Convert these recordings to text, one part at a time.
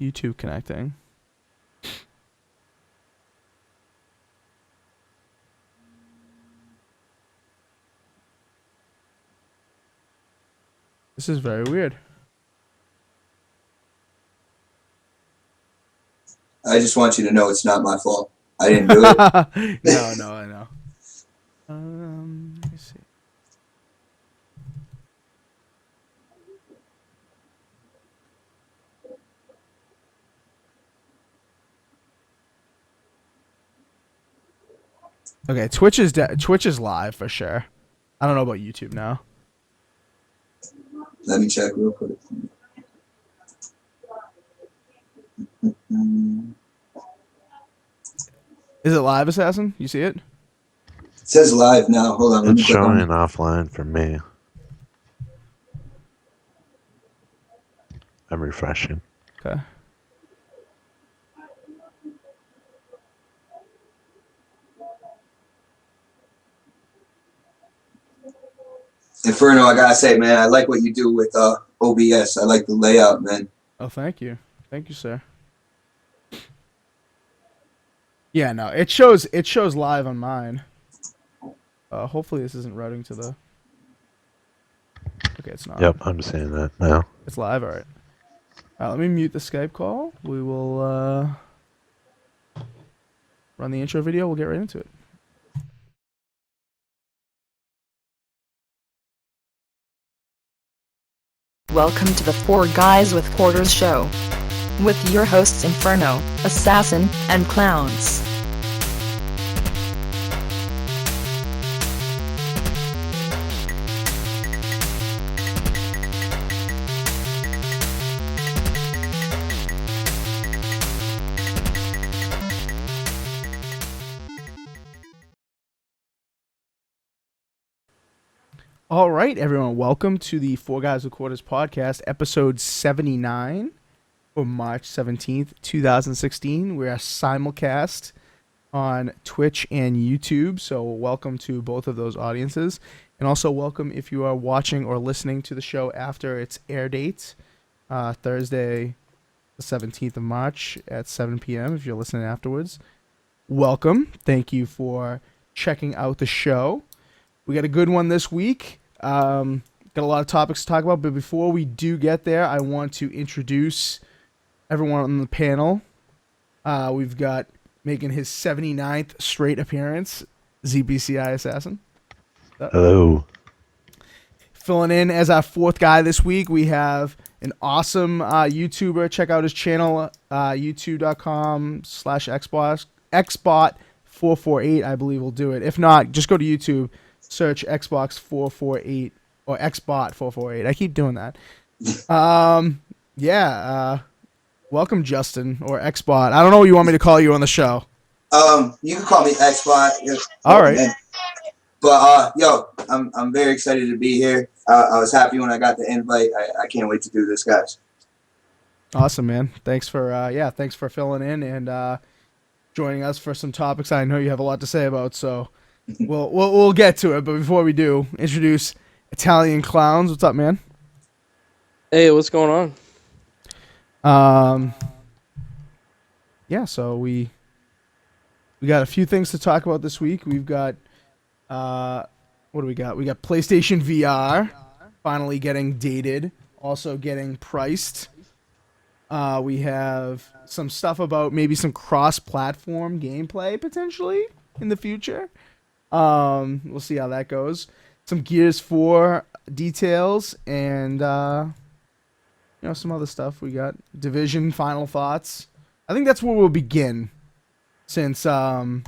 YouTube connecting. This is very weird. I just want you to know it's not my fault. I didn't do it. No, I know. Let me see. Okay, Twitch is live for sure. I don't know about YouTube now. Let me check real quick. Is it live, Assassin? You see it? It says live now. Hold on. Let It's me click on showing offline for me. I'm refreshing. Okay. Inferno, I gotta say, man, I like what you do with OBS. I like the layout, man. Oh, thank you. Thank you, sir. Yeah, no, it shows live on mine. Hopefully this isn't routing to the... Okay, it's not. Yep, I'm seeing that now. It's live, all right. Let me mute the Skype call. We will run the intro video. We'll get right into it. Welcome to the Four Guys with Quarters show. With your hosts Inferno, Assassin, and Clowns. All right, everyone. Welcome to the 4GwQPodcast podcast, episode 79 for March 17th, 2016. We're a simulcast on Twitch and YouTube, so welcome to both of those audiences. And also welcome if you are watching or listening to the show after its air date, Thursday, the 17th of March at 7 p.m. if you're listening afterwards. Welcome. Thank you for checking out the show. We got a good one this week. Got a lot of topics to talk about, but before we do get there, I want to introduce everyone on the panel. We've got making his 79th straight appearance, ZBCI Assassin. Hello. Filling in as our fourth guy this week, we have an awesome YouTuber. Check out his channel, youtube.com/xbot448. I believe will do it. If not, just go to YouTube. Search Xbox 448 or Xbot 448. I keep doing that. Welcome, Justin, or Xbot. I don't know what you want me to call you on the show. You can call me Xbot. All right. Man. But I'm very excited to be here. I was happy when I got the invite. I can't wait to do this, guys. Awesome, man. Thanks for filling in and joining us for some topics I know you have a lot to say about. So. We'll get to it, but before we do, introduce Italian Clowns. What's up, man? Hey, what's going on? So we got a few things to talk about this week. We've got what do we got? We got PlayStation VR finally getting dated, also getting priced. We have some stuff about maybe some cross-platform gameplay potentially in the future. We'll see how that goes. Some Gears 4 details and some other stuff. We got Division final thoughts. I think that's where we'll begin, since we've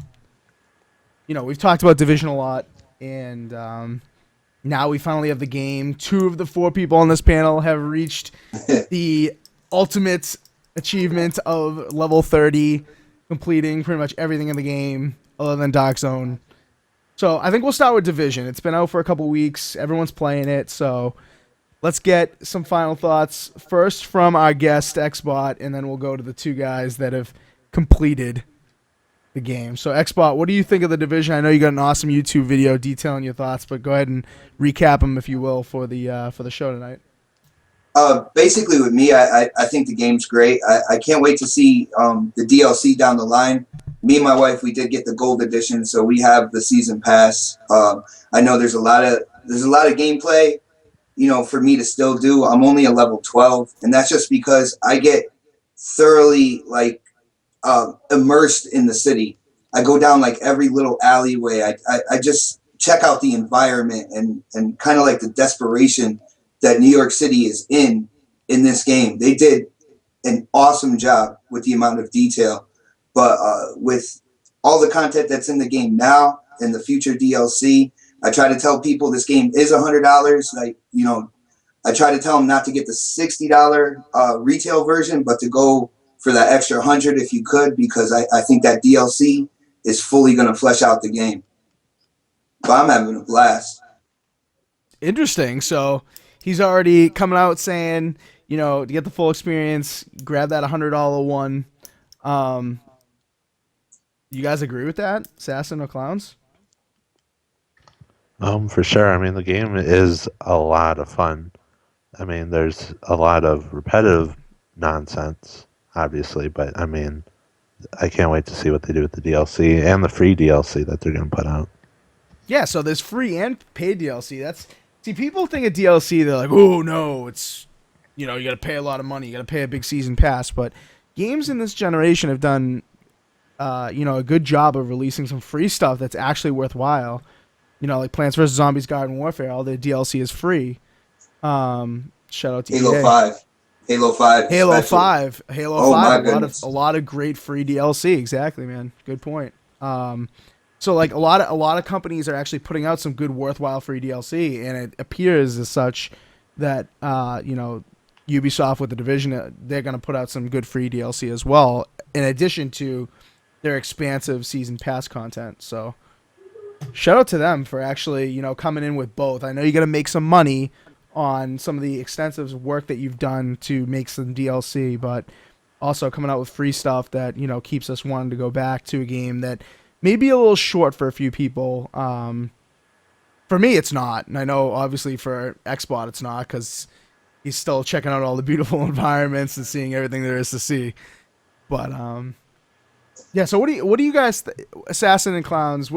talked about Division a lot, and now we finally have the game. 2 of the 4 people on this panel have reached the ultimate achievement of level 30, completing pretty much everything in the game other than Dark Zone. So I think we'll start with Division. It's been out for a couple weeks. Everyone's playing it. So let's get some final thoughts first from our guest, Xbot, and then we'll go to the 2 guys that have completed the game. So Xbot, what do you think of the Division? I know you got an awesome YouTube video detailing your thoughts, but go ahead and recap them, if you will, for the show tonight. Basically with me, I think the game's great. I can't wait to see the DLC down the line. Me and my wife, we did get the gold edition, so we have the season pass. I know there's a lot of gameplay, for me to still do. I'm only a level 12, and that's just because I get thoroughly immersed in the city. I go down like every little alleyway. I just check out the environment and kind of like the desperation that New York City is in this game. They did an awesome job with the amount of detail, but with all the content that's in the game now and the future DLC, I try to tell people this game is $100. I try to tell them not to get the $60 retail version, but to go for that extra 100 if you could, because I think that DLC is fully going to flesh out the game. But I'm having a blast. Interesting. So he's already coming out saying, to get the full experience, grab that $100 one. You guys agree with that, Assassin or Clowns? For sure. I mean, the game is a lot of fun. I mean, there's a lot of repetitive nonsense, obviously, but I mean, I can't wait to see what they do with the DLC and the free DLC that they're going to put out. Yeah, so there's free and paid DLC. People think of DLC, they're like, oh no, it's, you got to pay a lot of money, you got to pay a big season pass, but games in this generation have done, a good job of releasing some free stuff that's actually worthwhile. Like Plants vs. Zombies Garden Warfare, all the DLC is free. Shout out to Halo EA. 5. Halo 5. Halo especially. 5. Halo Oh, 5. my goodness. A lot of great free DLC. Exactly, man. Good point. So like a lot of companies are actually putting out some good worthwhile free DLC, and it appears as such that Ubisoft with the Division, they're going to put out some good free DLC as well, in addition to their expansive season pass content. So shout out to them for actually, coming in with both. I know you got to make some money on some of the extensive work that you've done to make some DLC, but also coming out with free stuff that, keeps us wanting to go back to a game that may be a little short for a few people. For me, it's not. And I know, obviously, for Xbot, it's not, because he's still checking out all the beautiful environments and seeing everything there is to see. But, yeah, so what do you guys, Assassin and Clowns,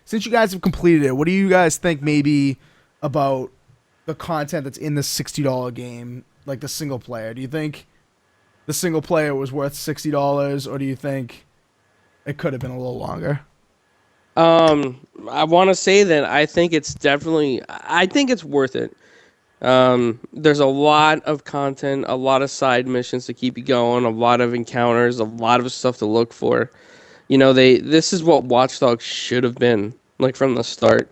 since you guys have completed it, what do you guys think maybe about the content that's in the $60 game, like the single player? Do you think the single player was worth $60, or do you think it could have been a little longer? I want to say that I think it's worth it. There's a lot of content, a lot of side missions to keep you going, a lot of encounters, a lot of stuff to look for. This is what Watch Dogs should have been, like, from the start.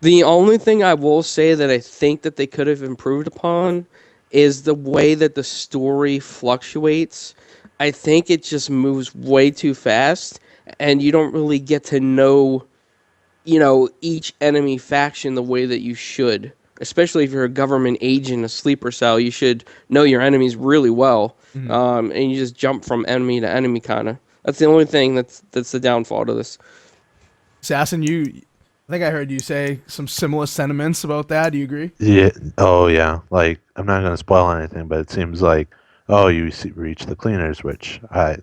The only thing I will say that I think that they could have improved upon is the way that the story fluctuates. I think it just moves way too fast, and you don't really get to know, each enemy faction the way that you should. Especially if you're a government agent, a sleeper cell, you should know your enemies really well. Mm-hmm. And you just jump from enemy to enemy, kind of. That's the only thing that's the downfall to this. Assassin, I think I heard you say some similar sentiments about that. Do you agree? Yeah. Oh, yeah. Like, I'm not going to spoil anything, but it seems like, reach the cleaners, which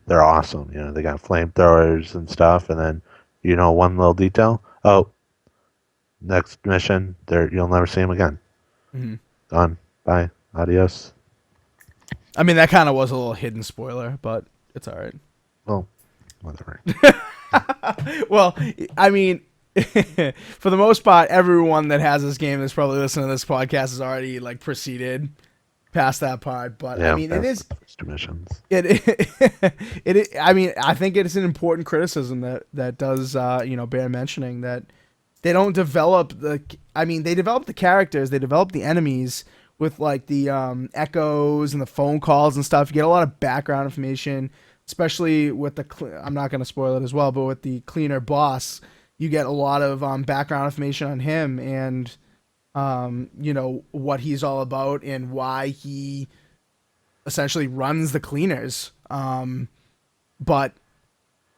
they're awesome. They got flamethrowers and stuff, and then, one little detail. Oh, next mission, you'll never see them again. Mm-hmm. Gone. Bye. Adios. I mean, that kind of was a little hidden spoiler, but it's all right. Well, whatever. Well, I mean, for the most part, everyone that has this game that's probably listening to this podcast has already proceeded past that part. But yeah, I mean, it is missions. I mean, I think it's an important criticism that does bear mentioning, that they don't develop they develop the characters, they develop the enemies with the echoes and the phone calls and stuff. You get a lot of background information, especially with I'm not going to spoil it as well, but with the cleaner boss, you get a lot of background information on him and what he's all about and why he essentially runs the cleaners. But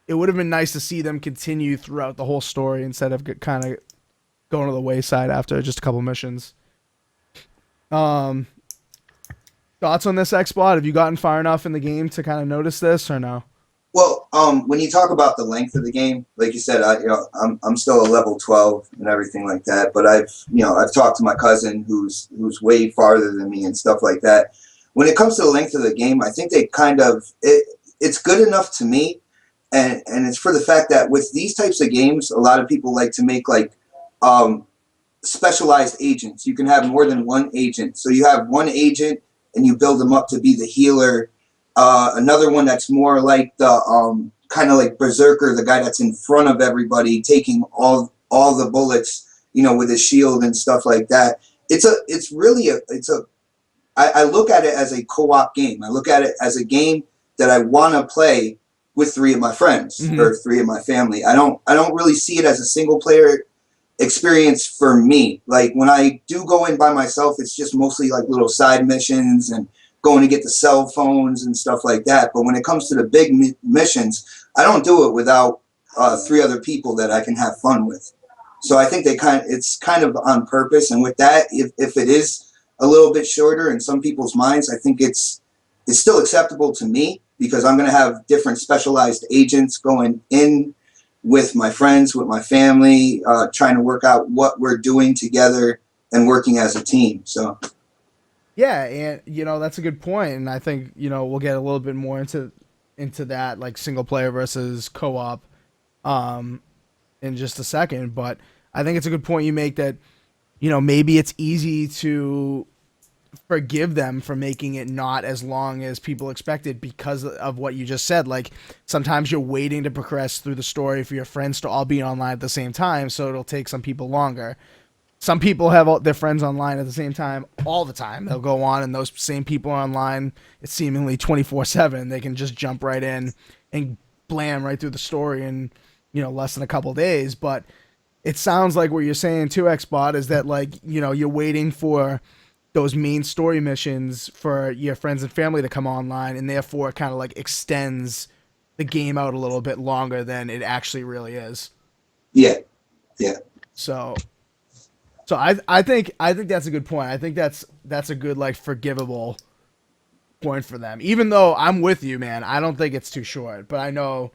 it would have been nice to see them continue throughout the whole story instead of kind of going to the wayside after just a couple missions. Thoughts on this X-Bot? Have you gotten far enough in the game to kind of notice this or no? Well, when you talk about the length of the game, like you said, I'm still a level 12 and everything like that. But I've talked to my cousin who's way farther than me and stuff like that. When it comes to the length of the game, I think they it's good enough to me, and it's for the fact that with these types of games, a lot of people like to make like specialized agents. You can have more than one agent, so you have one agent and you build them up to be the healer. Another one that's more like the kind of like Berserker, the guy that's in front of everybody, taking all the bullets, with his shield and stuff like that. I look at it as a co-op game. I look at it as a game that I want to play with 3 of my friends or 3 of my family. I don't really see it as a single player experience for me. Like when I do go in by myself, it's just mostly like little side missions and going to get the cell phones and stuff like that. But when it comes to the big missions, I don't do it without 3 other people that I can have fun with. So I think it's kind of on purpose. And with that, if it is a little bit shorter in some people's minds, I think it's still acceptable to me because I'm going to have different specialized agents going in with my friends, with my family, trying to work out what we're doing together and working as a team. So. Yeah, and that's a good point, and I think we'll get a little bit more into that, like single player versus co-op, in just a second. But I think it's a good point you make that maybe it's easy to forgive them for making it not as long as people expected because of what you just said. Like sometimes you're waiting to progress through the story for your friends to all be online at the same time, so it'll take some people longer. Some people have all their friends online at the same time all the time. They'll go on, and those same people are online. It's seemingly 24/7. They can just jump right in and blam right through the story in less than a couple days. But it sounds like what you're saying too, Xbot, is that like you're waiting for those main story missions for your friends and family to come online, and therefore it kind of like extends the game out a little bit longer than it actually really is. Yeah. So I think that's a good point. I think that's a good like forgivable point for them. Even though I'm with you, man, I don't think it's too short. But I know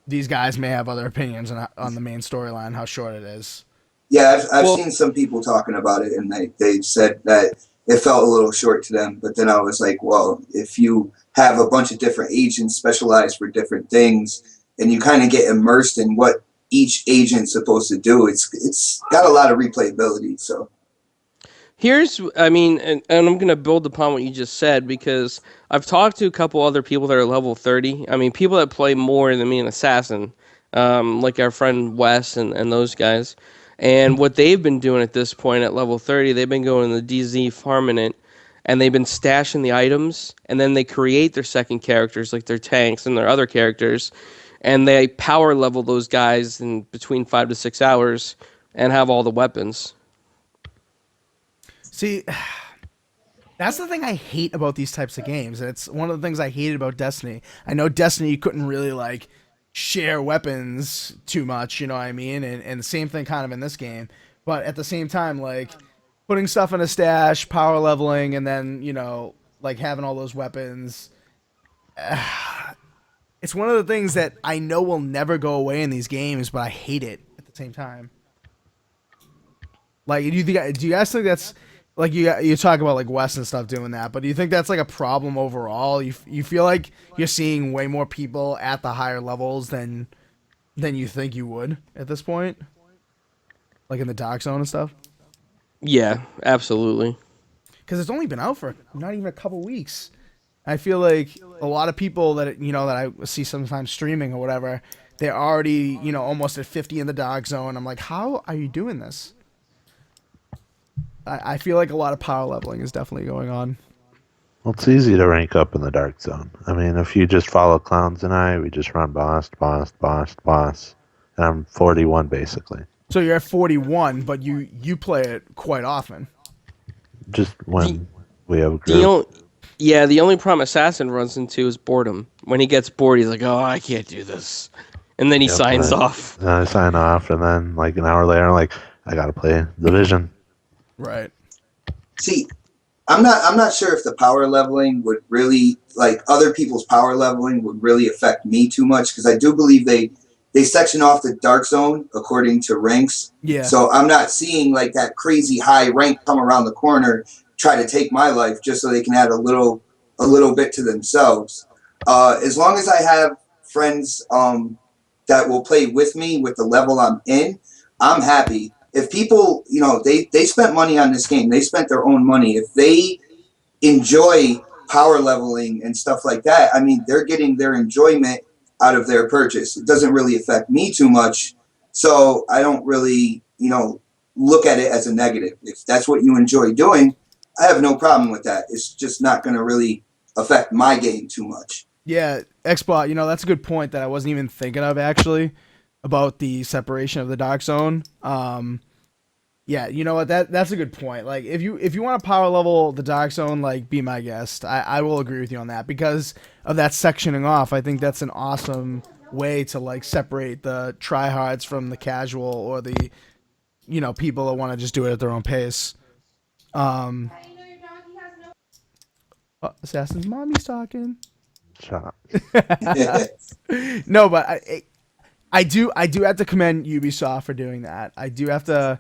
these guys may have other opinions on the main storyline, how short it is. Yeah, I've seen some people talking about it, and they said that it felt a little short to them. But then I was like, well, if you have a bunch of different agents specialized for different things, and you kind of get immersed in what each agent's supposed to do, it's got a lot of replayability. So and I'm going to build upon what you just said because I've talked to a couple other people that are level 30. I mean, people that play more than me in Assassin, like our friend Wes and those guys. And what they've been doing at this point at level 30, they've been going to the DZ farming it, and they've been stashing the items, and then they create their second characters, like their tanks and their other characters, and they power level those guys in between 5 to 6 hours and have all the weapons. See, that's the thing I hate about these types of games. It's one of the things I hated about Destiny. I know Destiny you couldn't really like share weapons too much, you know what I mean? And the same thing kind of in this game. But at the same time, like putting stuff in a stash, power leveling, and then, like having all those weapons. It's one of the things that I know will never go away in these games, but I hate it at the same time. Like, do you guys think that's like you talk about like Wes and stuff doing that, but do you think that's like a problem overall? You feel like you're seeing way more people at the higher levels than you think you would at this point, like in the Dark Zone and stuff? Yeah, absolutely. Because it's only been out for not even a couple weeks. I feel like a lot of people that that I see sometimes streaming or whatever, they're already almost at 50 in the Dark Zone. I'm like, how are you doing this? I feel like a lot of power leveling is definitely going on. Well, it's easy to rank up in the Dark Zone. I mean, if you just follow Clowns and I, we just run boss, and I'm 41 basically. So you're at 41, but you play it quite often. Just when we have a group. The only problem Assassin runs into is boredom. When he gets bored, he's like, "Oh, I can't do this," and then he signs off. And I sign off, and then like an hour later, I'm like, I gotta play Division. Right. See, I'm not sure if the power leveling would really, like, other people's power leveling would really affect me too much, because I do believe they section off the dark zone according to ranks. Yeah. So I'm not seeing like that crazy high rank come around the corner try to take my life just so they can add a little bit to themselves. As long as I have friends that will play with me with the level I'm in, I'm happy. If people, they spent money on this game, they spent their own money. If they enjoy power leveling and stuff like that, I mean, they're getting their enjoyment out of their purchase. It doesn't really affect me too much. So I don't really, look at it as a negative. If that's what you enjoy doing, I have no problem with that. It's just not going to really affect my game too much. Yeah, Xbot, that's a good point that I wasn't even thinking of, actually, about the separation of the dark zone. Yeah, you know what? That's a good point. Like, if you want to power level the dark zone, like, be my guest. I will agree with you on that because of that sectioning off. I think that's an awesome way to, like, separate the tryhards from the casual or the people that want to just do it at their own pace. Assassin's mommy's talking. Shut up. No, but I do have to commend Ubisoft for doing that. I do have to,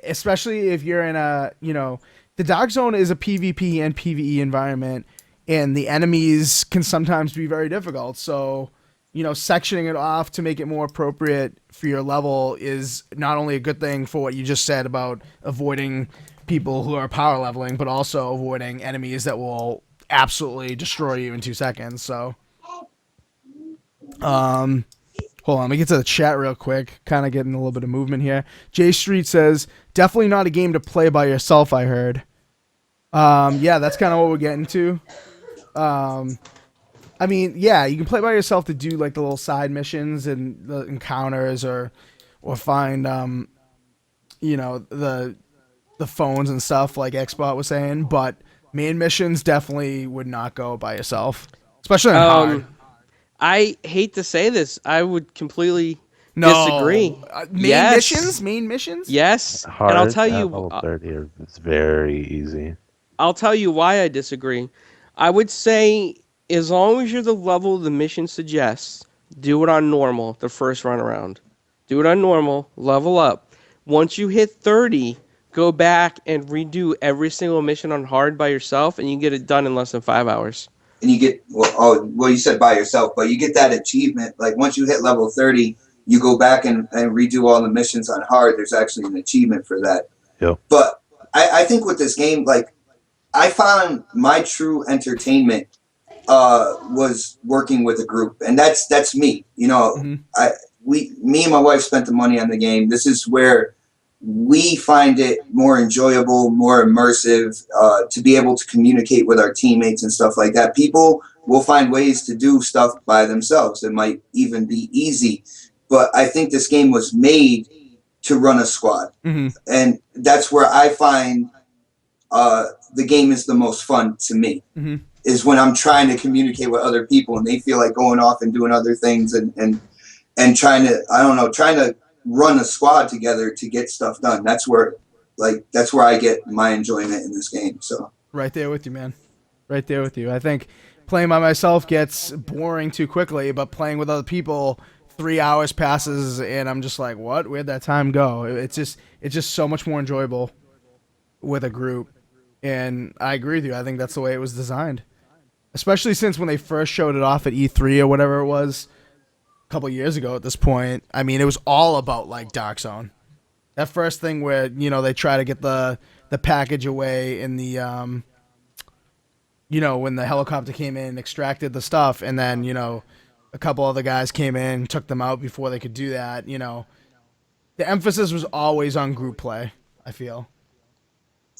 especially if you're in the dark zone is a PvP and PvE environment, and the enemies can sometimes be very difficult. So, sectioning it off to make it more appropriate for your level is not only a good thing for what you just said about avoiding people who are power leveling, but also avoiding enemies that will absolutely destroy you in 2 seconds. So, hold on, let me get to the chat real quick. Kind of getting a little bit of movement here. J Street says, definitely not a game to play by yourself, I heard. Yeah, that's kind of what we're getting to. I mean, yeah, you can play by yourself to do like the little side missions and the encounters or find, the phones and stuff like Xbot was saying, but main missions definitely would not go by yourself, especially on hard. I hate to say this, I would completely disagree. Yes. Main missions? Yes, Hard and I'll tell at you, level 30 is very easy. I'll tell you why I disagree. I would say as long as you're the level the mission suggests, do it on normal the first run around. Do it on normal, level up. Once you hit 30, go back and redo every single mission on hard by yourself, and you can get it done in less than 5 hours. And you get, you said by yourself, but you get that achievement. Like, once you hit level 30, you go back and redo all the missions on hard. There's actually an achievement for that. Yep. But I think with this game, like, I found my true entertainment was working with a group, and that's me. Me and my wife spent the money on the game. This is where we find it more enjoyable, more immersive, to be able to communicate with our teammates and stuff like that. People will find ways to do stuff by themselves. It might even be easy, but I think this game was made to run a squad, and that's where I find the game is the most fun to me. Is when I'm trying to communicate with other people and they feel like going off and doing other things and trying to run a squad together to get stuff done. That's where I get my enjoyment in this game. So right there with you, man. Right there with you. I think playing by myself gets boring too quickly, but playing with other people, 3 hours passes and I'm just like, what? Where'd that time go? It's just so much more enjoyable with a group. And I agree with you. I think that's the way it was designed. Especially since when they first showed it off at E3 or whatever it was a couple years ago at this point. I mean, it was all about like Dark Zone. That first thing where, they try to get the package away in the when the helicopter came in, extracted the stuff, and then, a couple other guys came in, took them out before they could do that, The emphasis was always on group play, I feel.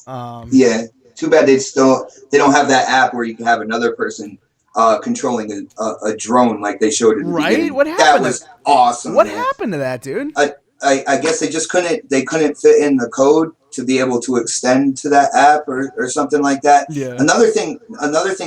Yeah. Too bad they don't have that app where you can have another person controlling a drone like they showed in the beginning. What happened? That was awesome. What happened to that, dude? I guess they just couldn't fit in the code to be able to extend to that app or something like that. Yeah. Another thing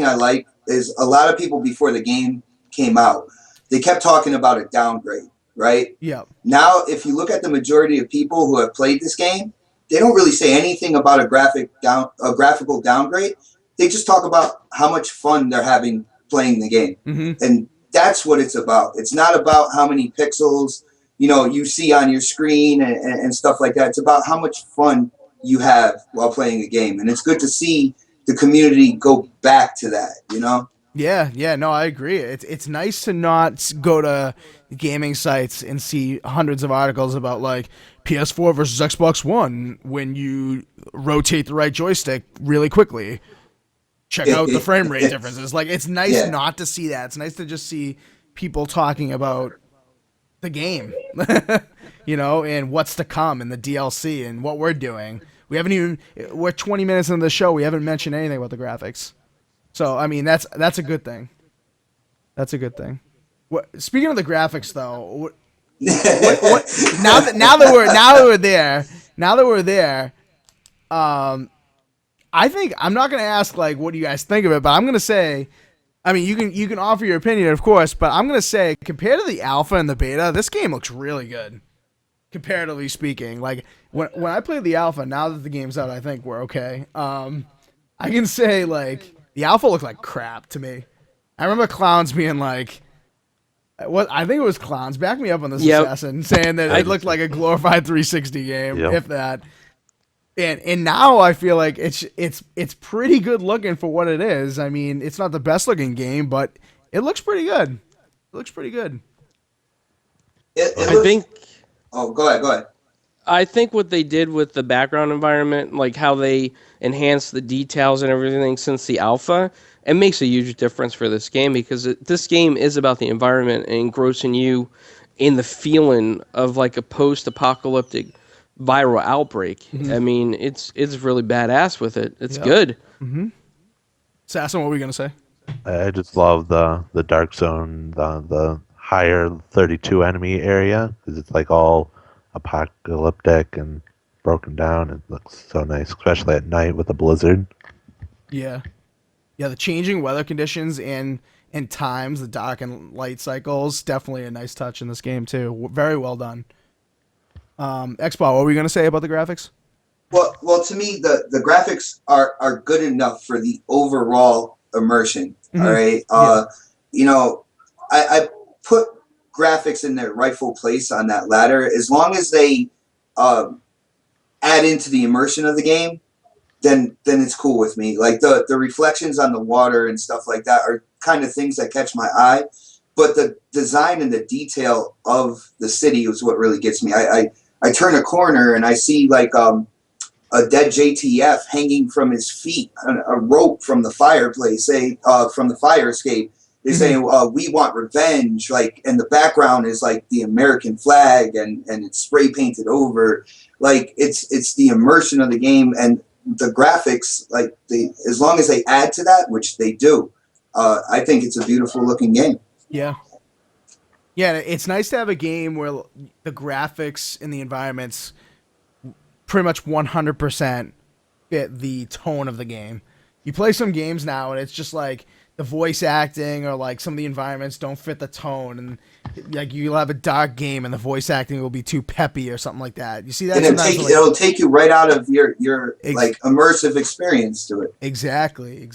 I like is a lot of people before the game came out, they kept talking about a downgrade, right? Yeah. Now, if you look at the majority of people who have played this game, they don't really say anything about a graphical downgrade. They just talk about how much fun they're having playing the game. And that's what it's about. It's not about how many pixels, you see on your screen and stuff like that. It's about how much fun you have while playing a game. And it's good to see the community go back to that, Yeah, no, I agree. It's nice to not go to gaming sites and see hundreds of articles about like PS4 versus Xbox One when you rotate the right joystick really quickly. Check out the frame rate differences. Like, it's nice not to see that. It's nice to just see people talking about the game, and what's to come and the DLC and what we're doing. We're 20 minutes into the show. We haven't mentioned anything about the graphics. So, I mean, that's a good thing. That's a good thing. Speaking of the graphics, though, now that we're there, I think I'm not gonna ask like what do you guys think of it, but I'm gonna say, I mean, you can offer your opinion, of course, but I'm gonna say compared to the alpha and the beta, this game looks really good. Comparatively speaking, like when I played the alpha, now that the game's out, I think we're okay. I can say like the alpha looked like crap to me. I remember Clowns being like, what I think it was Clowns. Back me up on this, Assassin, saying that it looked like a glorified 360 game, if that. And now I feel like it's pretty good looking for what it is. I mean, it's not the best looking game, but it looks pretty good. It looks pretty good. I think. Oh, go ahead. I think what they did with the background environment, like how they enhanced the details and everything since the alpha, it makes a huge difference for this game because this game is about the environment and engrossing you in the feeling of like a post-apocalyptic viral outbreak. I mean, it's really badass with it. It's good. Assassin, what were we gonna say? I just love the dark zone, the higher 32 enemy area because it's like all apocalyptic and broken down. It looks so nice, especially at night with a blizzard. Yeah, the changing weather conditions and times, the dark and light cycles, definitely a nice touch in this game too. Very well done. Xbox, what were you gonna say about the graphics? Well, to me, the graphics are good enough for the overall immersion. All right, I put graphics in their rightful place on that ladder. As long as they add into the immersion of the game, then it's cool with me. Like the reflections on the water and stuff like that are kind of things that catch my eye. But the design and the detail of the city is what really gets me. I turn a corner and I see like a dead JTF hanging from his feet, a rope from the fireplace, from the fire escape. They're saying, we want revenge, like, and the background is like the American flag and it's spray painted over. Like it's the immersion of the game and the graphics, like as long as they add to that, which they do, I think it's a beautiful looking game. Yeah, it's nice to have a game where the graphics and the environments pretty much 100% fit the tone of the game. You play some games now and it's just like the voice acting or like some of the environments don't fit the tone, and like you'll have a dark game and the voice acting will be too peppy or something like that. You see that? And it'll take you right out of your like immersive experience to it. Exactly.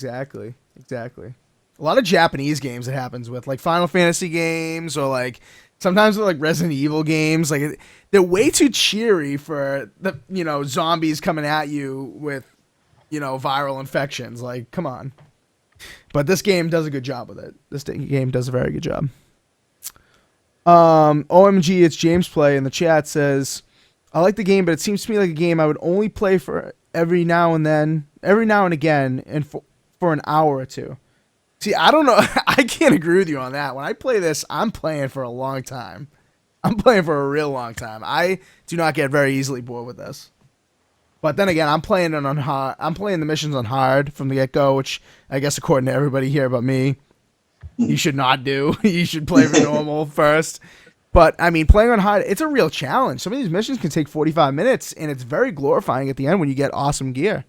A lot of Japanese games it happens with, like Final Fantasy games or like sometimes with like Resident Evil games. Like they're way too cheery for the zombies coming at you with viral infections. Like, come on. But this game does a good job with it. This game does a very good job. OMG, it's James Play in the chat says, I like the game, but it seems to me like a game I would only play for every now and again, and for an hour or two. See, I don't know. I can't agree with you on that. When I play this, I'm playing for a long time. I'm playing for a real long time. I do not get very easily bored with this. But then again, I'm playing it on hard. I'm playing the missions on hard from the get-go, which I guess according to everybody here but me, you should not do. You should play for normal first. But, I mean, playing on hard, it's a real challenge. Some of these missions can take 45 minutes, and it's very glorifying at the end when you get awesome gear.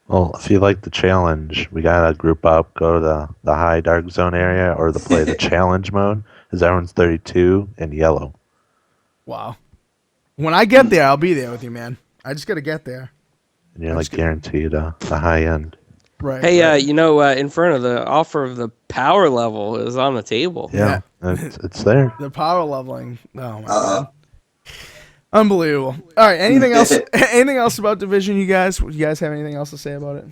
Well, if you like the challenge, we gotta group up, go to the high dark zone area, or play the challenge mode, because everyone's 32 and yellow. Wow. When I get there, I'll be there with you, man. I just got to get there. And you're I'm like just gonna- guaranteed a high end. Right. Hey, right. Inferno, the offer of the power level is on the table. Yeah, it's there. The power leveling. Oh my Uh-oh. god. Unbelievable. All right. Anything else? Anything else about Division? You guys have anything else to say about it?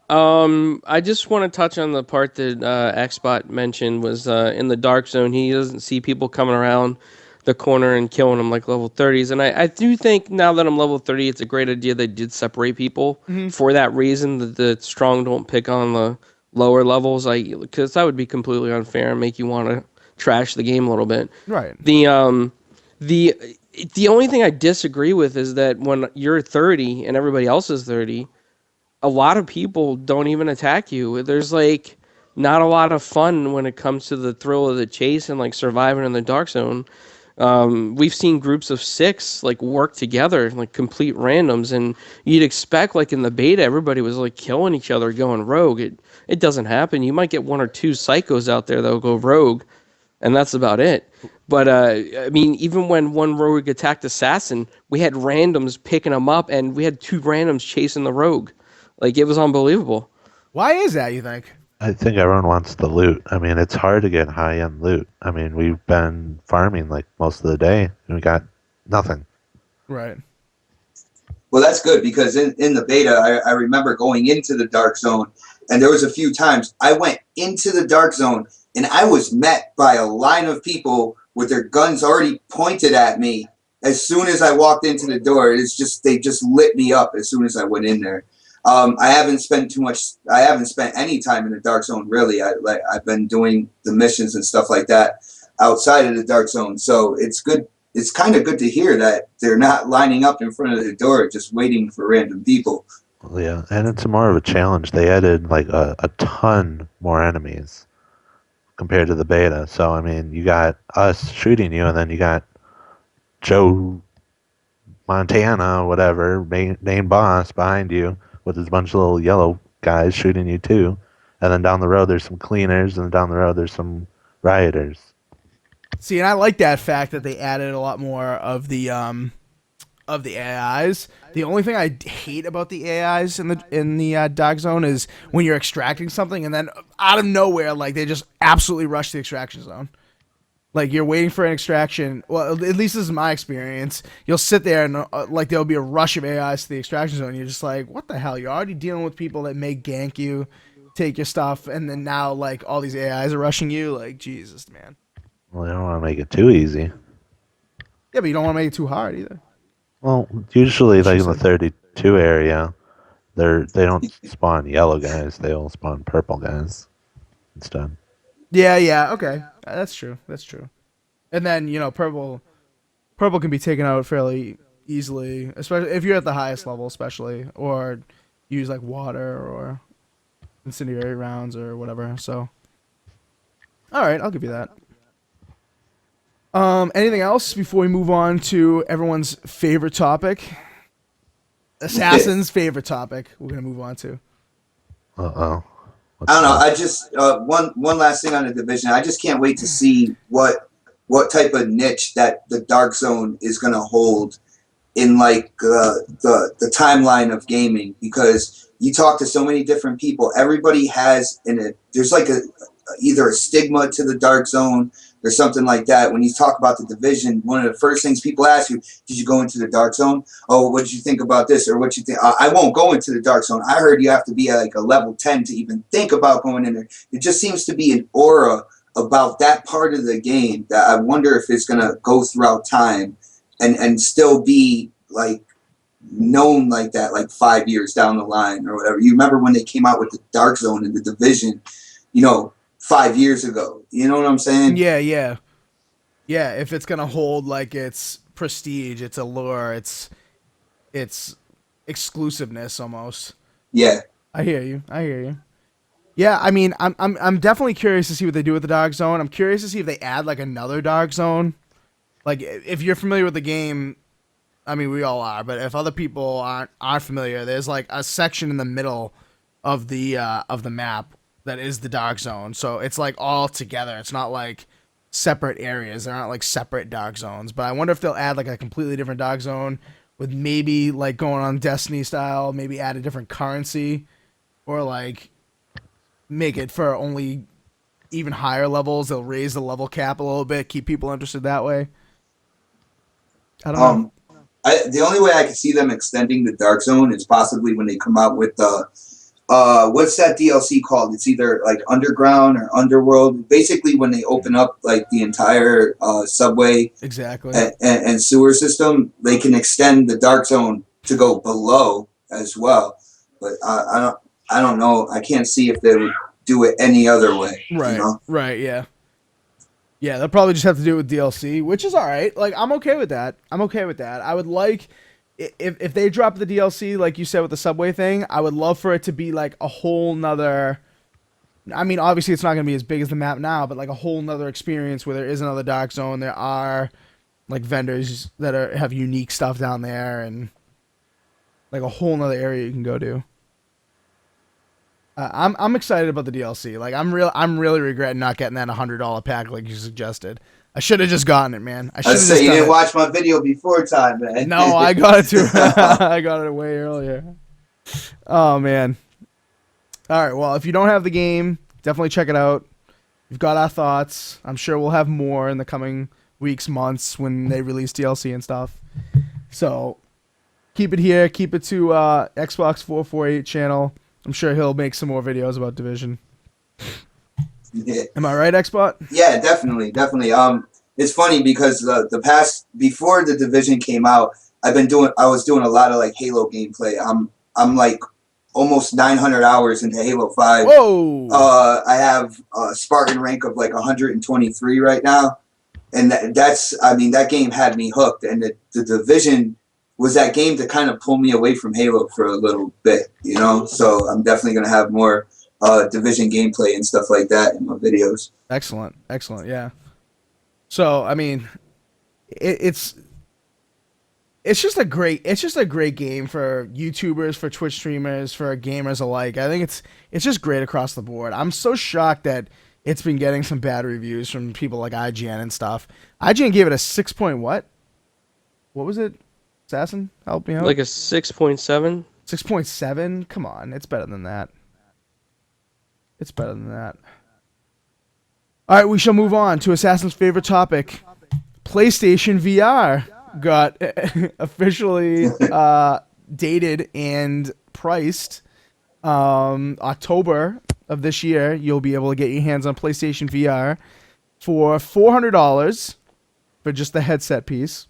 I just want to touch on the part that Xbot mentioned was in the dark zone. He doesn't see people coming around the corner and killing them like level 30s. And I do think now that I'm level 30, it's a great idea they did separate people for that reason, that the strong don't pick on the lower levels. Because that would be completely unfair and make you want to trash the game a little bit. Right. The only thing I disagree with is that when you're 30 and everybody else is 30, a lot of people don't even attack you. There's like not a lot of fun when it comes to the thrill of the chase and like surviving in the dark zone. We've seen groups of 6 like work together, like complete randoms, and you'd expect like in the beta everybody was like killing each other, going rogue. It doesn't happen. You might get 1 or 2 psychos out there that'll go rogue, and that's about it. But I mean, even when one rogue attacked assassin, we had randoms picking him up, and we had 2 randoms chasing the rogue. Like, it was unbelievable. Why is that, you think? I think everyone wants the loot. I mean, it's hard to get high end loot. I mean, we've been farming like most of the day, and we got nothing. Right. Well, that's good because in the beta, I remember going into the dark zone, and there was a few times I went into the dark zone, and I was met by a line of people with their guns already pointed at me. As soon as I walked into the door, they just lit me up as soon as I went in there. I haven't spent any time in the dark zone really. I've been doing the missions and stuff like that outside of the dark zone. So it's good. It's kind of good to hear that they're not lining up in front of the door just waiting for random people. Well, yeah, and it's more of a challenge. They added like a ton more enemies compared to the beta. So I mean, you got us shooting you, and then you got Joe Montana, whatever, main boss behind you with his bunch of little yellow guys shooting you too. And then down the road there's some cleaners, and down the road there's some rioters. See, and I like that fact that they added a lot more of the AIs. The only thing I hate about the AIs in the dark zone is when you're extracting something and then out of nowhere, like they just absolutely rush the extraction zone. Like you're waiting for an extraction. Well, at least this is my experience. You'll sit there and like there'll be a rush of AIs to the extraction zone. And you're just like, what the hell? You're already dealing with people that may gank you, take your stuff, and then now like all these AIs are rushing you. Like Jesus, man. Well, they don't want to make it too easy. Yeah, but you don't want to make it too hard either. Well, usually like in the 32 area, they don't spawn yellow guys. They'll spawn purple guys instead. Yeah, okay. That's true. And then, purple can be taken out fairly easily, especially if you're at the highest level, especially, or use like water or incendiary rounds or whatever. So, all right, I'll give you that. Anything else before we move on to everyone's favorite topic? Assassin's favorite topic. We're gonna move on to. Uh-oh. I don't know. I just one last thing on the division. I just can't wait to see what type of niche that the dark zone is going to hold in like the timeline of gaming, because you talk to so many different people. Everybody has there's like either a stigma to the dark zone or something like that. When you talk about the division, one of the first things people ask you, did you go into the dark zone? Oh, what did you think about this? Or what you think? I won't go into the dark zone. I heard you have to be at like a level 10 to even think about going in there. It just seems to be an aura about that part of the game that I wonder if it's going to go throughout time and still be like known like that, like 5 years down the line or whatever. You remember when they came out with the dark zone in the division, 5 years ago. You know what I'm saying? Yeah. If it's gonna hold like its prestige, its allure, its exclusiveness almost. Yeah. I hear you. Yeah, I mean, I'm definitely curious to see what they do with the dark zone. I'm curious to see if they add like another dark zone. Like if you're familiar with the game, I mean we all are, but if other people aren't familiar, there's like a section in the middle of the map that is the dark zone. So it's like all together. It's not like separate areas. They're not like separate dark zones. But I wonder if they'll add like a completely different dark zone, with maybe like going on Destiny style, maybe add a different currency, or like make it for only even higher levels. They'll raise the level cap a little bit, keep people interested that way. I don't know. The only way I could see them extending the Dark Zone is possibly when they come out with the what's that DLC called? It's either like Underground or Underworld. Basically, when they open up like the entire subway Exactly. and sewer system, they can extend the Dark Zone to go below as well. But I don't know. I can't see if they would do it any other way. Right. You know? Right. Yeah. Yeah, they'll probably just have to do it with DLC, which is all right. Like, I'm okay with that. I would like if they drop the DLC, like you said with the subway thing. I would love for it to be like a whole nother. I mean, obviously, it's not going to be as big as the map now, but like a whole nother experience where there is another Dark Zone. There are like vendors that have unique stuff down there, and like a whole nother area you can go to. I'm excited about the DLC. Like I'm really regretting not getting that $100 pack like you suggested. I should have just gotten it, man. I should have say you didn't it. watch my video before time, man. No, I got it too. I got it way earlier. Oh man. All right. Well, if you don't have the game, definitely check it out. We've got our thoughts. I'm sure we'll have more in the coming weeks, months when they release DLC and stuff. So keep it here. Keep it to Xbox 448 channel. I'm sure he'll make some more videos about Division. Yeah. Am I right, Xbot? Yeah, definitely. It's funny because the past before the Division came out, I was doing a lot of like Halo gameplay. I'm like almost 900 hours into Halo 5. Whoa! I have a Spartan rank of like 123 right now, and that game had me hooked. And the Division was that game to kind of pull me away from Halo for a little bit, you know? So I'm definitely going to have more Division gameplay and stuff like that in my videos. Excellent, yeah. So, I mean, it's just a great game for YouTubers, for Twitch streamers, for gamers alike. I think it's just great across the board. I'm so shocked that it's been getting some bad reviews from people like IGN and stuff. IGN gave it a 6 point what? What was it? Assassin, help me out. Like a 6.7? 6.7? Come on, it's better than that. All right, we shall move on to Assassin's favorite topic. PlayStation VR got officially dated and priced. October of this year, you'll be able to get your hands on PlayStation VR for $400 for just the headset piece.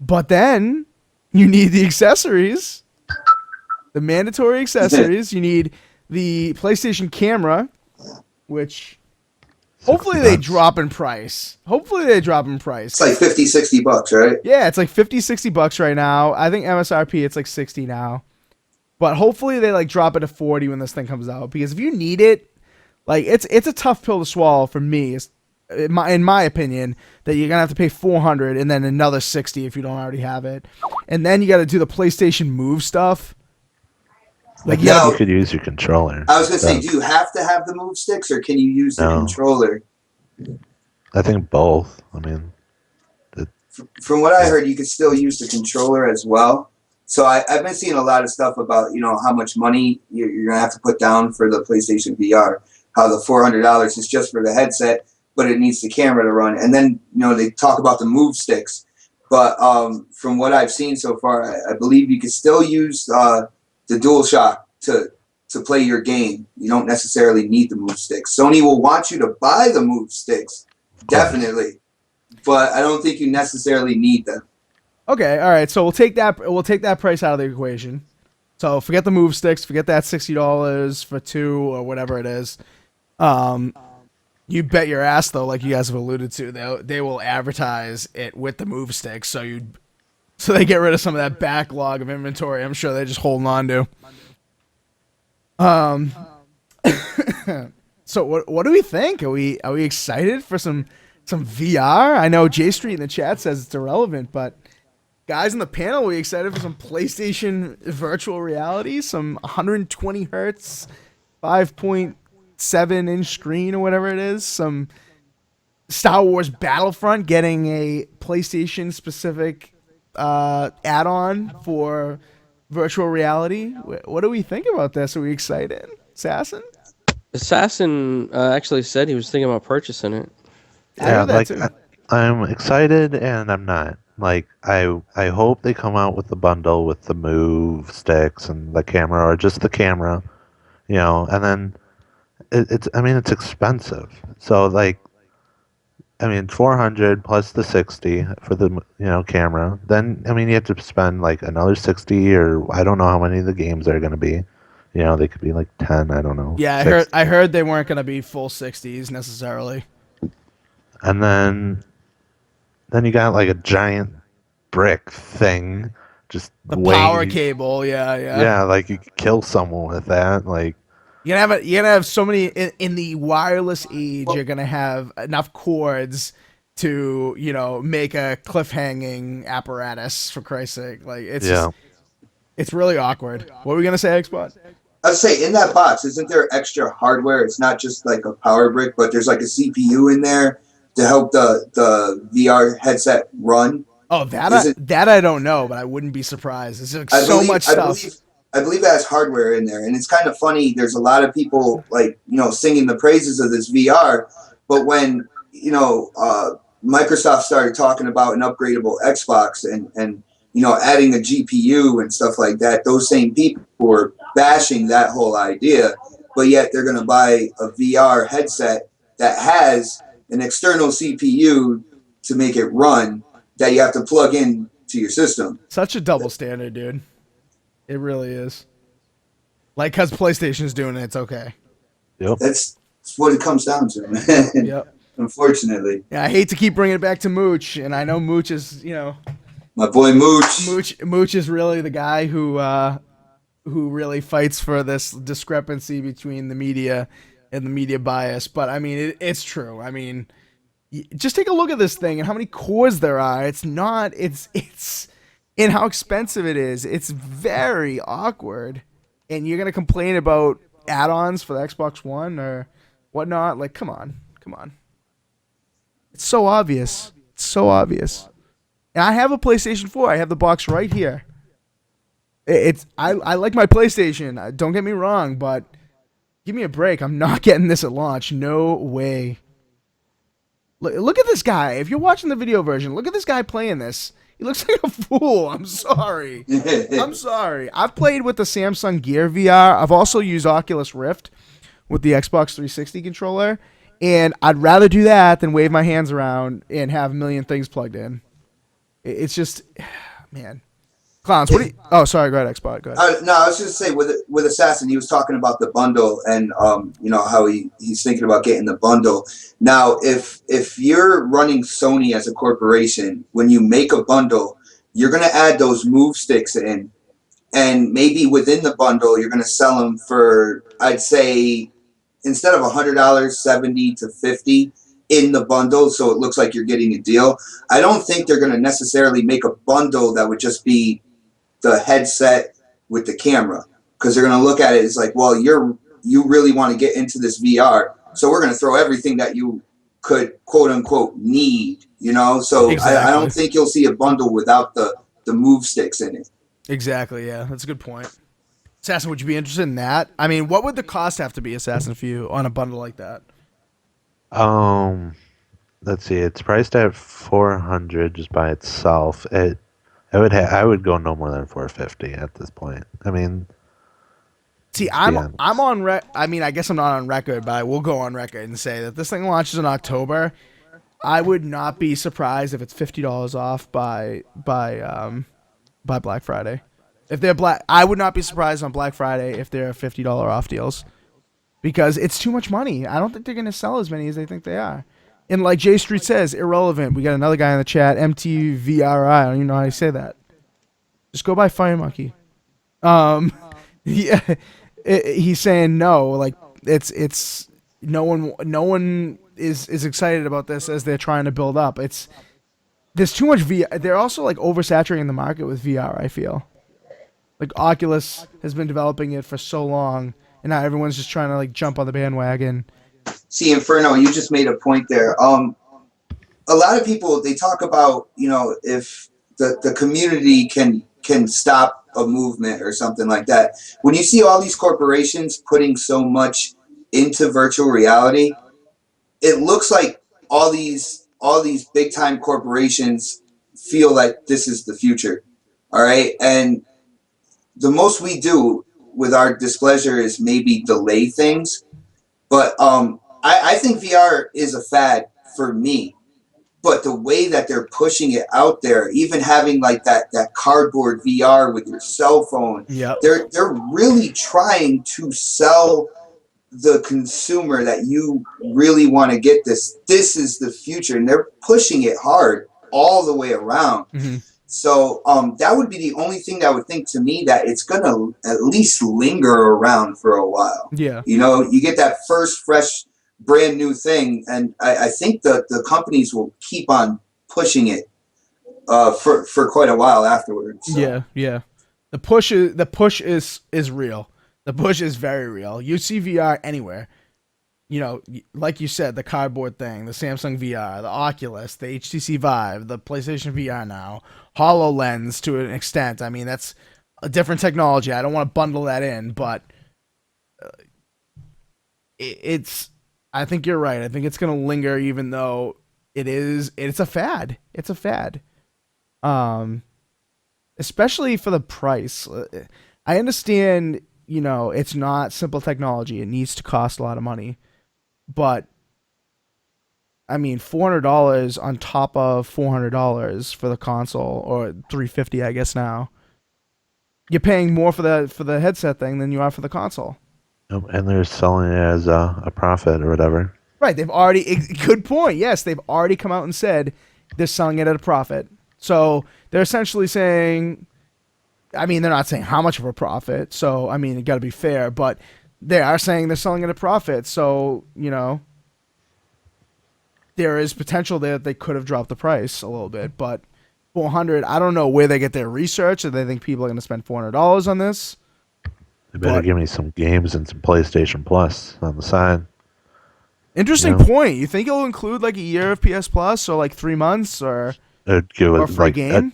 But then you need the accessories, the mandatory accessories. You need the PlayStation camera, which hopefully they drop in price. It's like $50-$60, right? Yeah, it's like $50-$60 right now. I think MSRP it's like 60 now. But hopefully they like drop it to 40 when this thing comes out, because if you need it, like it's a tough pill to swallow for me. In my opinion, that you're gonna have to pay $400 and then another $60 if you don't already have it, and then you got to do the PlayStation Move stuff. Like you could use your controller. I was gonna say, do you have to have the move sticks, or can you use the controller? I think both. I mean, from what I heard, you could still use the controller as well. So I've been seeing a lot of stuff about how much money you're gonna have to put down for the PlayStation VR. How the $400 is just for the headset, but it needs the camera to run. And then, they talk about the move sticks. But from what I've seen so far, I believe you can still use the DualShock to play your game. You don't necessarily need the move sticks. Sony will want you to buy the move sticks, definitely. But I don't think you necessarily need them. Okay, all right. So we'll take that price out of the equation. So forget the move sticks, forget that $60 for 2 or whatever it is. You bet your ass though, like you guys have alluded to, they will advertise it with the move sticks, so they get rid of some of that backlog of inventory. I'm sure they're just holding on to. So what do we think? Are we excited for some VR? I know J Street in the chat says it's irrelevant, but guys in the panel, are we excited for some PlayStation virtual reality, some 120 hertz, 5.7-inch screen or whatever it is, some Star Wars Battlefront getting a PlayStation specific add-on for virtual reality. What do we think about this? Are we excited, Assassin? Assassin actually said he was thinking about purchasing it. I Yeah, heard that like too. I'm excited and I'm not. Like I hope they come out with the bundle with the move sticks and the camera or just the camera, and then it's I mean it's expensive. So like I mean 400 plus the 60 for the camera. Then I mean you have to spend like another 60 or I don't know how many the games are going to be. They could be like 10, I don't know. Yeah, 6. I heard they weren't gonna be full 60s necessarily. And then you got like a giant brick thing just The weighing power cable, yeah. yeah, like you could kill someone with that. Like You're gonna have so many in the wireless age. You're gonna have enough cords to make a cliffhanging apparatus, for Christ's sake. Like yeah. it's really awkward. What were we gonna say, Xbot? I'd say in that box, isn't there extra hardware? It's not just like a power brick, but there's like a CPU in there to help the VR headset run. Oh, that I don't know, but I wouldn't be surprised. It's like much stuff. I believe it has hardware in there, and it's kind of funny. There's a lot of people like singing the praises of this VR, but when Microsoft started talking about an upgradable Xbox and adding a GPU and stuff like that, those same people were bashing that whole idea, but yet they're going to buy a VR headset that has an external CPU to make it run that you have to plug in to your system. Such a double standard, dude. It really is. Like, because PlayStation's doing it, it's okay. Yep. That's what it comes down to, man. Yep. Unfortunately. Yeah, I hate to keep bringing it back to Mooch, and I know Mooch is, my boy Mooch. Mooch is really the guy who really fights for this discrepancy between the media and the media bias. But I mean, it's true. I mean, just take a look at this thing and how many cores there are. It's and how expensive it is. It's very awkward. And you're gonna complain about add-ons for the Xbox One or whatnot? Like, come on. It's so obvious. And I have a PlayStation 4. I have the box right here. I like my PlayStation. Don't get me wrong, but give me a break. I'm not getting this at launch. No way. Look at this guy. If you're watching the video version, look at this guy playing this. He looks like a fool. I'm sorry. I've played with the Samsung Gear VR. I've also used Oculus Rift with the Xbox 360 controller. And I'd rather do that than wave my hands around and have a million things plugged in. It's just, man. Clowns, what do you... Oh, sorry, go ahead, Xbot. Go ahead. No, I was just saying with Assassin, he was talking about the bundle and how he's thinking about getting the bundle. Now, if you're running Sony as a corporation, when you make a bundle, you're going to add those move sticks in, and maybe within the bundle, you're going to sell them for, I'd say, instead of $100, $70 to $50 in the bundle, so it looks like you're getting a deal. I don't think they're going to necessarily make a bundle that would just be the headset with the camera, because they're going to look at it as like, well, you really want to get into this VR, so we're going to throw everything that you could quote unquote need, so exactly. I don't think you'll see a bundle without the move sticks in it. Exactly. Yeah, that's a good point. Assassin, would you be interested in that? I mean, what would the cost have to be, Assassin, for you on a bundle like that? Let's see. It's priced at $400 just by itself. I would go no more than $450 at this point. I mean, see, I'm on I mean, I guess I'm not on record, but I will go on record and say that this thing launches in October. I would not be surprised if it's $50 off by Black Friday. If they're I would not be surprised on Black Friday if they're $50 off deals, because it's too much money. I don't think they're going to sell as many as they think they are. And like J Street says, irrelevant. We got another guy in the chat, MTVRI. I don't even know how you say that. Just go by Fire Monkey. Yeah, he's saying no. Like it's no one is excited about this as they're trying to build up. There's too much VR. They're also like oversaturating the market with VR. I feel like Oculus has been developing it for so long, and now everyone's just trying to like jump on the bandwagon. See, Inferno, you just made a point there. A lot of people, they talk about, if the community can stop a movement or something like that. When you see all these corporations putting so much into virtual reality, it looks like all these big time corporations feel like this is the future. All right. And the most we do with our displeasure is maybe delay things. But I think VR is a fad for me. But the way that they're pushing it out there, even having like that cardboard VR with your cell phone, Yep. they're really trying to sell the consumer that you really want to get this. This is the future, and they're pushing it hard all the way around. Mm-hmm. So that would be the only thing that would think to me that it's gonna at least linger around for a while. Yeah. You know, you get that first fresh, brand new thing, and I think the companies will keep on pushing it for quite a while afterwards. So. Yeah. The push is real. The push is very real. You see VR anywhere. You know, like you said, the cardboard thing, the Samsung VR, the Oculus, the HTC Vive, the PlayStation VR now, HoloLens to an extent. I mean, that's a different technology. I don't want to bundle that in, but it's. I think you're right. I think it's going to linger, even though it's a fad. It's a fad. Especially for the price. I understand, you know, it's not simple technology. It needs to cost a lot of money. But I mean, $400 on top of $400 for the console, or $350, I guess now. You're paying more for the headset thing than you are for the console. And they're selling it as a profit or whatever. Right. They've already. Good point. Yes, they've already come out and said they're selling it at a profit. So they're essentially saying, I mean, they're not saying how much of a profit. So I mean, it got to be fair, but they are saying they're selling it at a profit. So, you know, there is potential there that they could have dropped the price a little bit, but $400. I don't know where they get their research. Or they think people are going to spend $400 on this. They better give me some games and some PlayStation Plus on the side. Interesting point. You think it'll include like a year of PS Plus, or like 3 months, or for a game?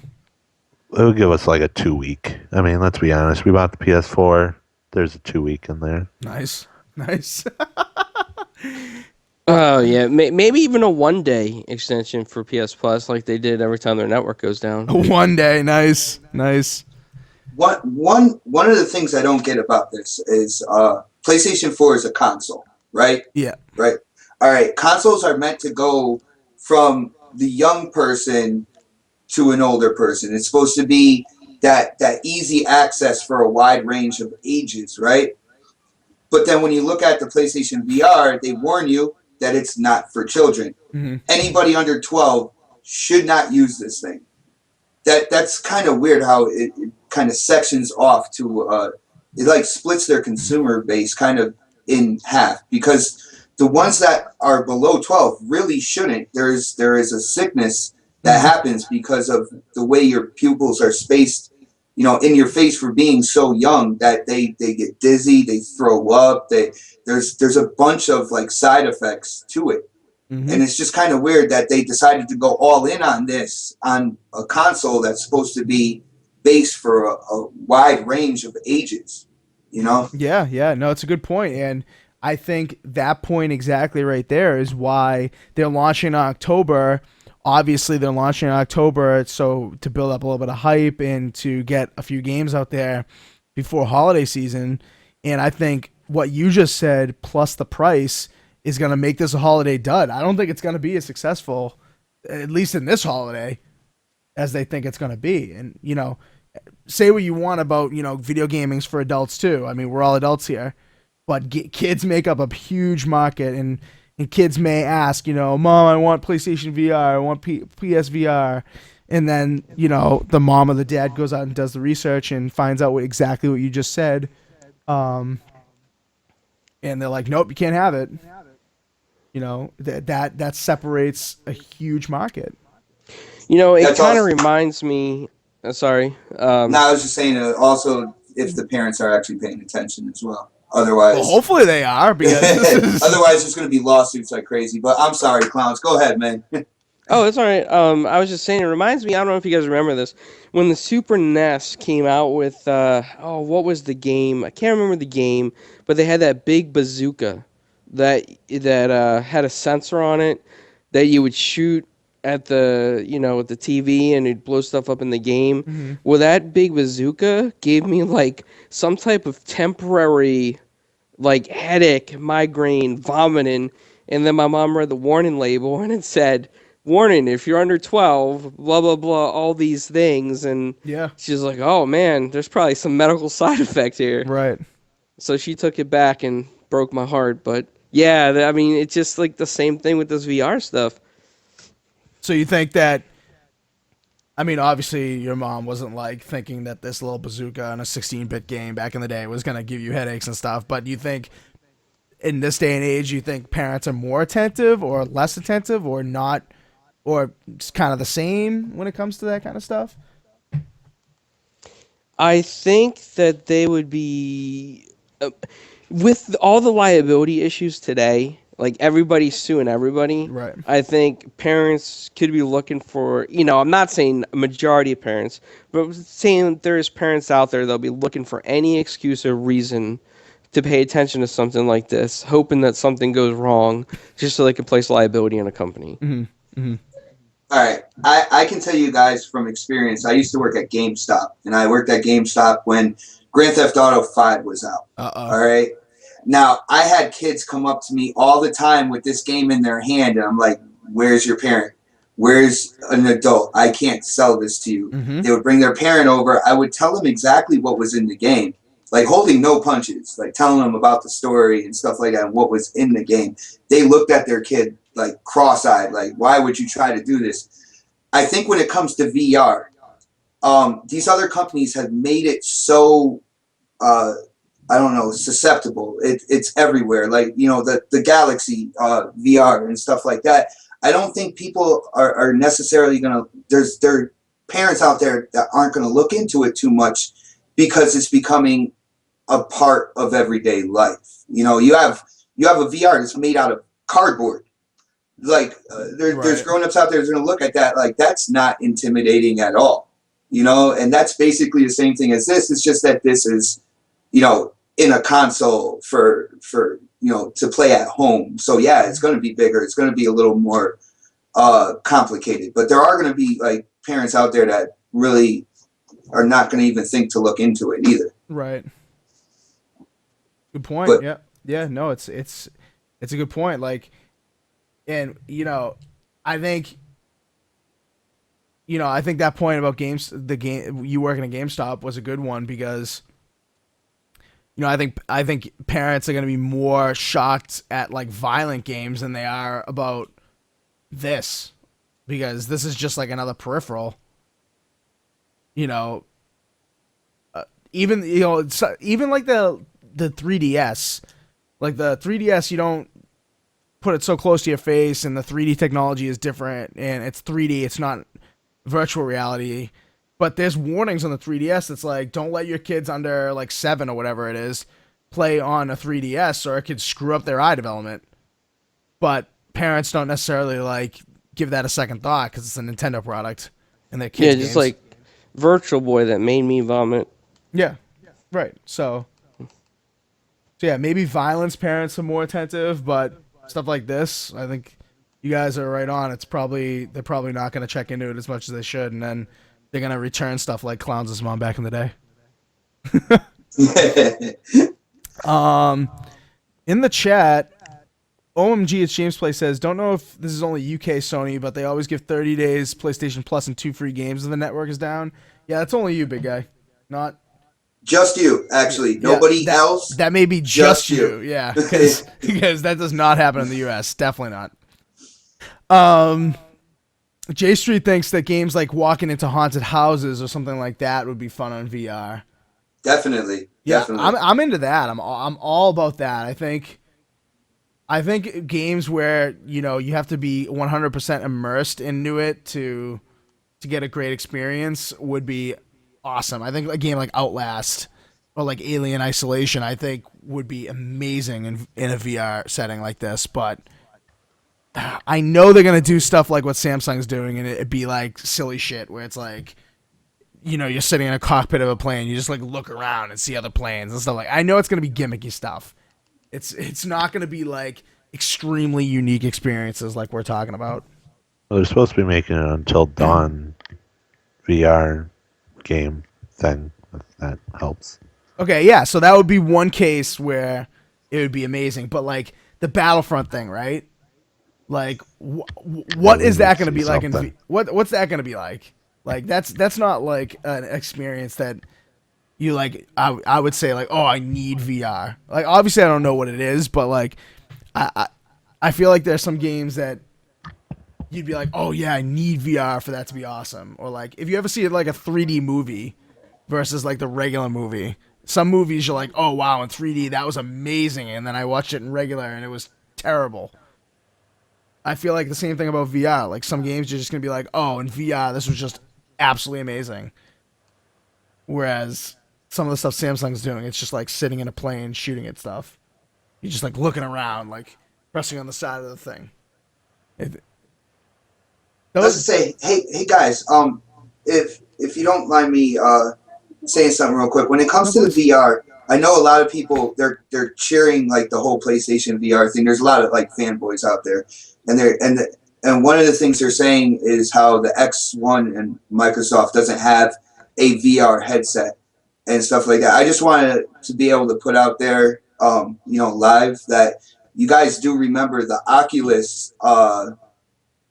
It would give us like a 2 week. I mean, let's be honest. We bought the PS4. There's a 2 week in there. Nice. Oh yeah, maybe even a 1 day extension for PS Plus, like they did every time their network goes down. 1 day, nice. One of the things I don't get about this is PlayStation 4 is a console, right? Yeah. Right. All right. Consoles are meant to go from the young person to an older person. It's supposed to be that easy access for a wide range of ages, right? But then when you look at the PlayStation VR, they warn you that it's not for children. Mm-hmm. Anybody under 12 should not use this thing. That's kind of weird how it kind of sections off to it like splits their consumer base kind of in half, because the ones that are below 12 really shouldn't. There is a sickness that happens because of the way your pupils are spaced, you know, in your face for being so young, that they get dizzy, they throw up, there's a bunch of like side effects to it. Mm-hmm. And it's just kind of weird that they decided to go all in on this, on a console that's supposed to be based for a wide range of ages, you know? Yeah. No, it's a good point. And I think that point exactly right there is why they're launching in October. Obviously, they're launching in October, so to build up a little bit of hype and to get a few games out there before holiday season. And I think what you just said, plus the price, is going to make this a holiday dud. I don't think it's going to be as successful, at least in this holiday, as they think it's going to be. And, you know, say what you want about, you know, video gaming's for adults too. I mean, we're all adults here, but kids make up a huge market, and kids may ask, you know, Mom, I want PlayStation VR, I want PSVR. And then, you know, the mom or the dad goes out and does the research and finds out exactly what you just said. And they're like, nope, you can't have it. You know, that separates a huge market. You know, it kind of reminds me. Sorry. No, I was just saying. Also, if the parents are actually paying attention as well. Otherwise, well, hopefully they are, because otherwise there's going to be lawsuits like crazy. But I'm sorry, clowns. Go ahead, man. Oh, it's all right. I was just saying, it reminds me. I don't know if you guys remember this when the Super NES came out with. What was the game? I can't remember the game, but they had that big bazooka that had a sensor on it that you would shoot at with the TV and it'd blow stuff up in the game. Mm-hmm. Well, that big bazooka gave me like some type of temporary like headache, migraine, vomiting, and then my mom read the warning label and it said, "Warning: if you're under 12, blah blah blah, all these things." And Yeah. she's like, "Oh man, there's probably some medical side effect here." Right. So she took it back and broke my heart. But yeah, I mean, it's just like the same thing with this VR stuff. So you think that? I mean, obviously, your mom wasn't like thinking that this little bazooka on a 16-bit game back in the day was gonna give you headaches and stuff. But you think, in this day and age, you think parents are more attentive or less attentive or not, or just kind of the same when it comes to that kind of stuff? I think that they would be with all the liability issues today, like everybody's suing everybody. Right. I think parents could be looking for, I'm not saying a majority of parents, but I'm saying there's parents out there that'll be looking for any excuse or reason to pay attention to something like this, hoping that something goes wrong just so they can place liability on a company. Mm-hmm. Mm-hmm. All right. I can tell you guys from experience, I used to work at GameStop, and I worked at GameStop when Grand Theft Auto 5 was out. Uh-oh. All right. Now, I had kids come up to me all the time with this game in their hand, and I'm like, where's your parent? Where's an adult? I can't sell this to you. Mm-hmm. They would bring their parent over. I would tell them exactly what was in the game, like holding no punches, like telling them about the story and stuff like that and what was in the game. They looked at their kid like cross-eyed, like, why would you try to do this? I think when it comes to VR, these other companies have made it so I don't know, susceptible. It's everywhere. Like, the Galaxy VR and stuff like that. I don't think people are necessarily going to, there are parents out there that aren't going to look into it too much because it's becoming a part of everyday life. You have a VR that's made out of cardboard. Like, there's grown-ups out there that's going to look at that like that's not intimidating at all. And that's basically the same thing as this. It's just that this is, in a console for to play at home. So yeah, it's going to be bigger. It's going to be a little more complicated. But there are going to be like parents out there that really are not going to even think to look into it either. Right. Good point. But, yeah. No, it's a good point. Like, and I think that point about you working at GameStop was a good one because. I think parents are going to be more shocked at like violent games than they are about this, because this is just like another peripheral. Even even like the 3DS, like the 3DS, you don't put it so close to your face, and the 3D technology is different, and it's 3D. It's not virtual reality. But there's warnings on the 3DS that's like, don't let your kids under like 7 or whatever it is play on a 3DS or it could screw up their eye development. But parents don't necessarily like give that a second thought because it's a Nintendo product and their kids. Yeah, just like Virtual Boy that made me vomit. Yeah, right. So yeah, maybe violence parents are more attentive, but stuff like this, I think you guys are right on. They're probably not going to check into it as much as they should, and then they're going to return stuff like Clowns' mom back in the day. In the chat, OMG, it's James Play says, don't know if this is only UK Sony, but they always give 30 days PlayStation Plus and 2 free games if the network is down. Yeah, that's only you, big guy. Not just you, actually. Nobody else. That may be just you. Yeah, because that does not happen in the US. Definitely not. J Street thinks that games like walking into haunted houses or something like that would be fun on VR. Definitely. Yeah, Definitely. I'm into that. I'm all about that. I think games where you have to be 100% immersed into it to get a great experience would be awesome. I think a game like Outlast or like Alien Isolation, I think would be amazing in a VR setting like this. But I know they're gonna do stuff like what Samsung's doing, and it'd be like silly shit where it's like, you're sitting in a cockpit of a plane, you just like look around and see other planes and stuff like. I know it's gonna be gimmicky stuff. It's not gonna be like extremely unique experiences like we're talking about. Well, they're supposed to be making an Until Dawn VR game thing, if that helps. Okay, yeah, so that would be one case where it would be amazing, but like the Battlefront thing, right? Like, what is that going to be like in what's that going to be like? Like that's not like an experience that you like. I would say like, oh, I need VR. Like, obviously, I don't know what it is, but like, I feel like there's some games that you'd be like, oh yeah, I need VR for that to be awesome. Or like, if you ever see like a 3D movie versus like the regular movie, some movies you're like, oh wow, in 3D that was amazing, and then I watched it in regular and it was terrible. I feel like the same thing about VR. Like some games you're just gonna be like, oh, in VR this was just absolutely amazing. Whereas some of the stuff Samsung's doing, it's just like sitting in a plane shooting at stuff. You're just like looking around, like pressing on the side of the thing. Let's just say, hey guys, if you don't mind me saying something real quick, when it comes to the VR, I know a lot of people they're cheering like the whole PlayStation VR thing. There's a lot of like fanboys out there, and one of the things they're saying is how the X1 and Microsoft doesn't have a VR headset and stuff like that. I just wanted to be able to put out there, live that you guys do remember the Oculus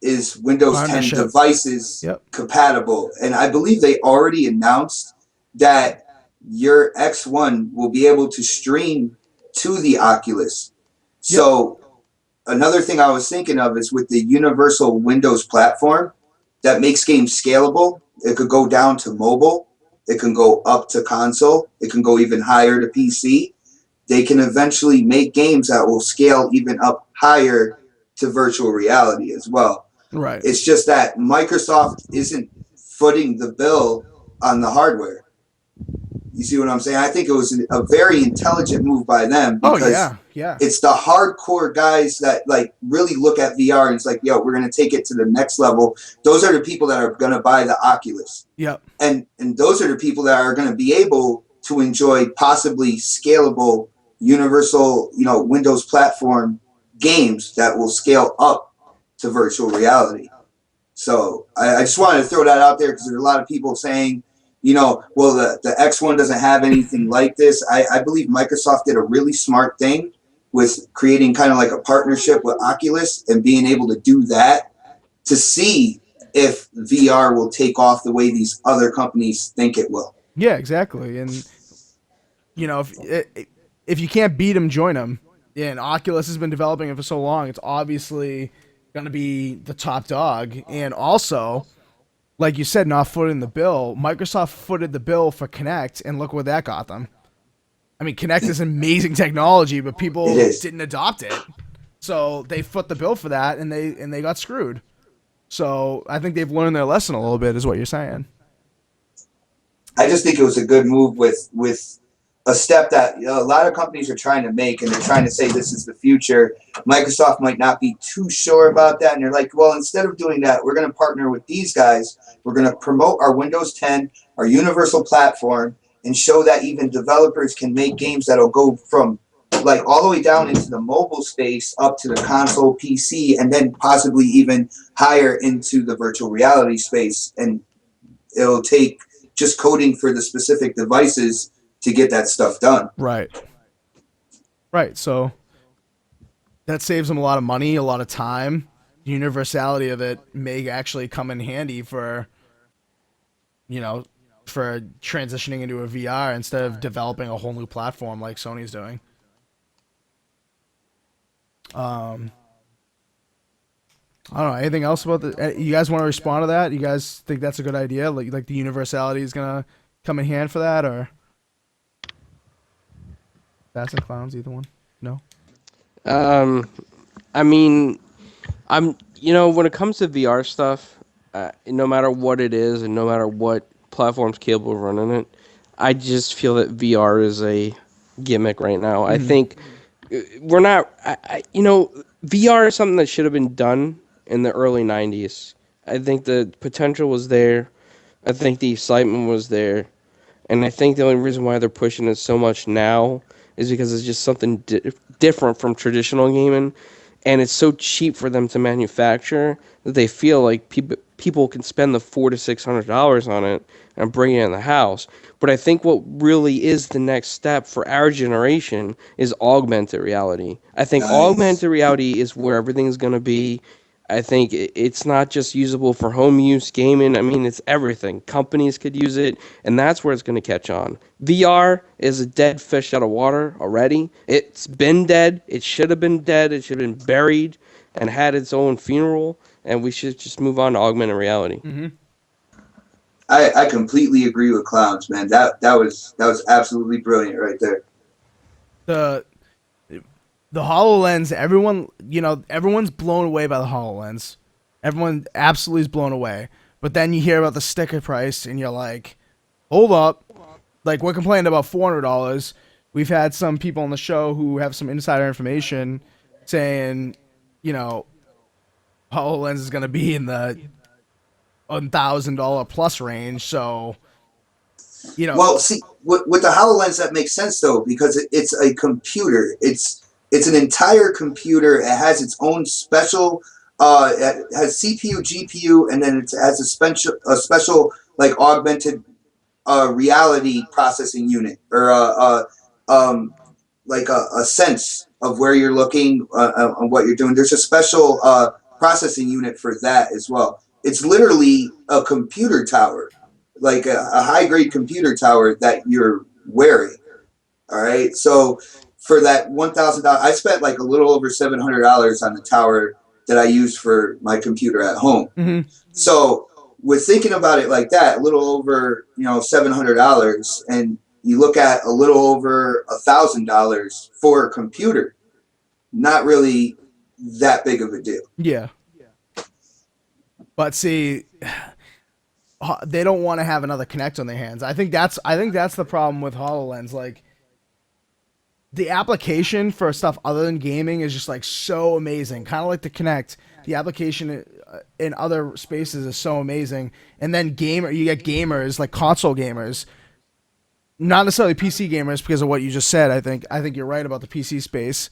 is Windows 10 devices compatible, and I believe they already announced that your X1 will be able to stream to the Oculus. So another thing I was thinking of is with the universal Windows platform that makes games scalable. It could go down to mobile. It can go up to console. It can go even higher to PC. They can eventually make games that will scale even up higher to virtual reality as well. Right. It's just that Microsoft isn't footing the bill on the hardware. You see what I'm saying? I think it was a very intelligent move by them because it's the hardcore guys that like really look at VR and it's like, yo, we're going to take it to the next level. Those are the people that are going to buy the Oculus. Yep. And those are the people that are going to be able to enjoy possibly scalable universal, Windows platform games that will scale up to virtual reality. So I just wanted to throw that out there because there's a lot of people saying, well, the X1 doesn't have anything like this. I believe Microsoft did a really smart thing with creating kind of like a partnership with Oculus and being able to do that to see if VR will take off the way these other companies think it will. Yeah, exactly. And, if you can't beat them, join them. Yeah, and Oculus has been developing it for so long. It's obviously going to be the top dog. And also, like you said, not footing the bill. Microsoft footed the bill for Kinect, and look where that got them. I mean, Kinect is amazing technology, but people didn't adopt it. So they foot the bill for that, and they got screwed. So I think they've learned their lesson a little bit, is what you're saying. I just think it was a good move with a step that a lot of companies are trying to make, and they're trying to say this is the future. Microsoft might not be too sure about that, and they're like, well, instead of doing that, we're going to partner with these guys. We're going to promote our Windows 10, our universal platform, and show that even developers can make games that'll go from like all the way down into the mobile space up to the console, PC, and then possibly even higher into the virtual reality space. And it'll take just coding for the specific devices to get that stuff done. Right. So that saves them a lot of money, a lot of time. The universality of it may actually come in handy for transitioning into a VR instead of developing a whole new platform like Sony's doing. I don't know. Anything else about you guys want to respond to that? You guys think that's a good idea? Like the universality is gonna come in hand for that, or Bats and Clowns, either one? No. I mean, when it comes to VR stuff, no matter what it is and no matter what platform's capable of running it, I just feel that VR is a gimmick right now. I think we're not, VR is something that should have been done in the early 90s. I think the potential was there. I think the excitement was there. And I think the only reason why they're pushing it so much now is because it's just something different from traditional gaming, and it's so cheap for them to manufacture that they feel like people can spend the $400 to $600 on it and bring it in the house. But I think what really is the next step for our generation is augmented reality. I think Nice. augmented reality is where everything's going to be. I think it's not just usable for home use, gaming. I mean, it's everything. Companies could use it, and that's where it's going to catch on. VR is a dead fish out of water already. It's been dead. It should have been dead. It should have been buried and had its own funeral, and we should just move on to augmented reality. Mm-hmm. I completely agree with Clowns, man. That was absolutely brilliant right there. The HoloLens, everyone's blown away by the HoloLens. Everyone absolutely is blown away. But then you hear about the sticker price, and you're like, hold up. Like, we're complaining about $400. We've had some people on the show who have some insider information saying, HoloLens is going to be in the $1,000 plus range. So, Well, see, with the HoloLens, that makes sense though, because it's a computer. It's an entire computer. It has its own special. It has CPU, GPU, and then it has a special like augmented reality processing unit, or like a sense of where you're looking, on what you're doing. There's a special processing unit for that as well. It's literally a computer tower, like a high grade computer tower that you're wearing. All right. So for that $1,000, I spent like a little over $700 on the tower that I use for my computer at home. Mm-hmm. So with thinking about it like that, a little over, $700, and you look at a little over $1,000 for a computer, not really that big of a deal. Yeah. But see, they don't want to have another Kinect on their hands. I think that's the problem with HoloLens. Like, the application for stuff other than gaming is just like so amazing. Kind of like the Kinect. The application in other spaces is so amazing. And then you get gamers, like console gamers, not necessarily PC gamers, because of what you just said. I think you're right about the PC space.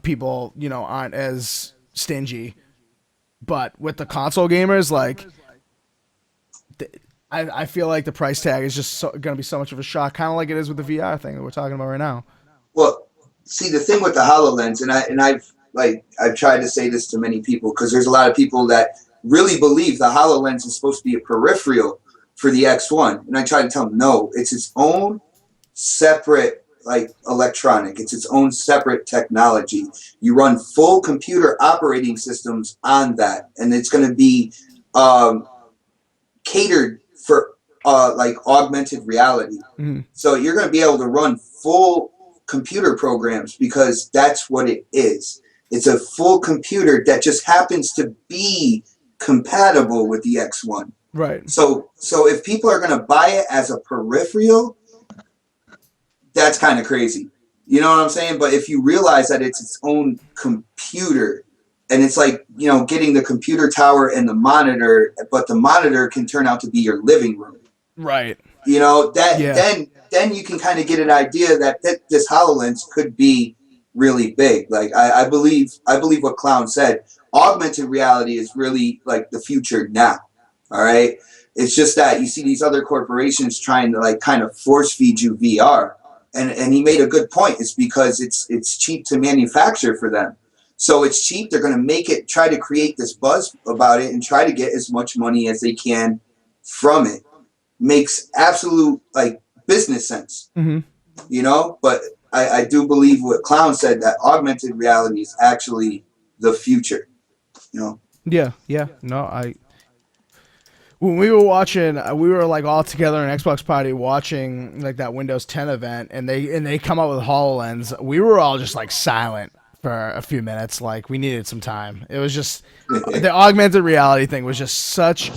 People, aren't as stingy. But with the console gamers, like, I feel like the price tag is just going to be so much of a shock, kind of like it is with the VR thing that we're talking about right now. Well, see, the thing with the HoloLens, and I've tried to say this to many people, because there's a lot of people that really believe the HoloLens is supposed to be a peripheral for the X1, and I try to tell them no, it's its own separate electronic. It's its own separate technology. You run full computer operating systems on that, and it's going to be catered for augmented reality. Mm-hmm. So you're going to be able to run full computer programs, because that's what it is. It's a full computer that just happens to be compatible with the X1. Right. So if people are going to buy it as a peripheral, that's kind of crazy. You know what I'm saying? But if you realize that it's its own computer, and it's like, getting the computer tower and the monitor, but the monitor can turn out to be your living room. Right. Then you can kind of get an idea that this HoloLens could be really big. Like I believe what Clown said. Augmented reality is really like the future now. All right. It's just that you see these other corporations trying to kind of force feed you VR. And he made a good point. It's because it's cheap to manufacture for them. So it's cheap. They're going to try to create this buzz about it and try to get as much money as they can from it. Makes absolute business sense. Mm-hmm. But I do believe what Clown said, that augmented reality is actually the future. Yeah. No, when we were watching, we were all together in an Xbox party watching that Windows 10 event, and they come out with HoloLens. We were all just silent for a few minutes. We needed some time. It was just the augmented reality thing was just such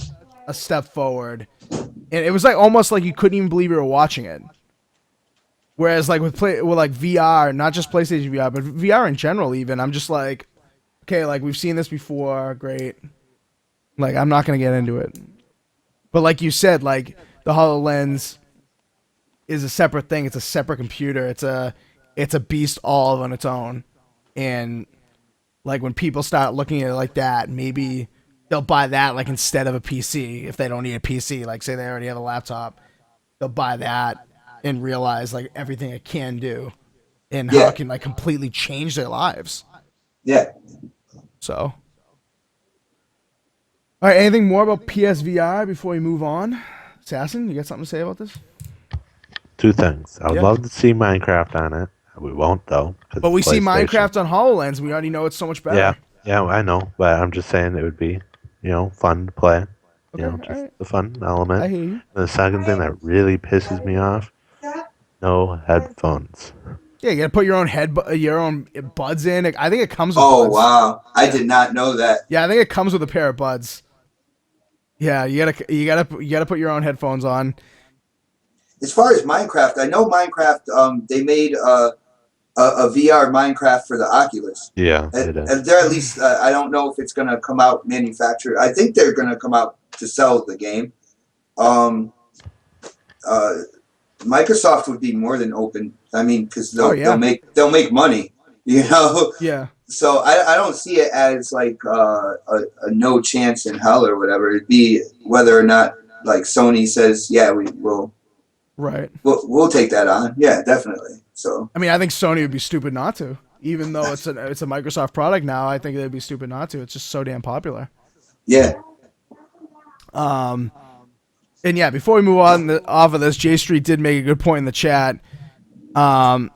a step forward, and it was almost like you couldn't even believe you were watching it. Whereas with VR, not just PlayStation VR, but VR in general, even I'm just okay, like we've seen this before, great. Like I'm not gonna get into it. But like you said, like the HoloLens is a separate thing. It's a separate computer. It's a beast all on its own. And like when people start looking at it like that, maybe they'll buy that like instead of a PC if they don't need a PC. Like say they already have a laptop, they'll buy that and realize like everything it can do and how it can like completely change their lives. Yeah. So, all right. Anything more about PSVR before we move on? Assassin, you got something to say about this? Two things. I would Yeah. love to see Minecraft on it. We won't though. 'cause But we see PlayStation. Minecraft on HoloLens. We already know it's so much better. Yeah, I know, but I'm just saying it would be, fun to play. Okay, Just alright. the fun element. I hear you. And the second thing that really pisses me off, no headphones. Yeah, you gotta put your own buds in. I think it comes with Oh buds. wow, I did not know that. Yeah, I think it comes with a pair of buds. Yeah, you gotta put your own headphones on. As far as Minecraft, I know Minecraft. They made a VR Minecraft for the Oculus. Yeah, it is. And they're at least. I don't know if it's gonna come out manufactured. I think they're gonna come out to sell the game. Microsoft would be more than open. I mean, because they'll make money. Yeah. So I don't see it as like a no chance in hell or whatever. It'd be whether or not like Sony says, yeah, we'll take that on. Yeah, definitely. So I mean, I think Sony would be stupid not to, even though it's a Microsoft product now. I think they'd be stupid not to. It's just so damn popular. Yeah. And yeah, before we move on off of this, J Street did make a good point in the chat. How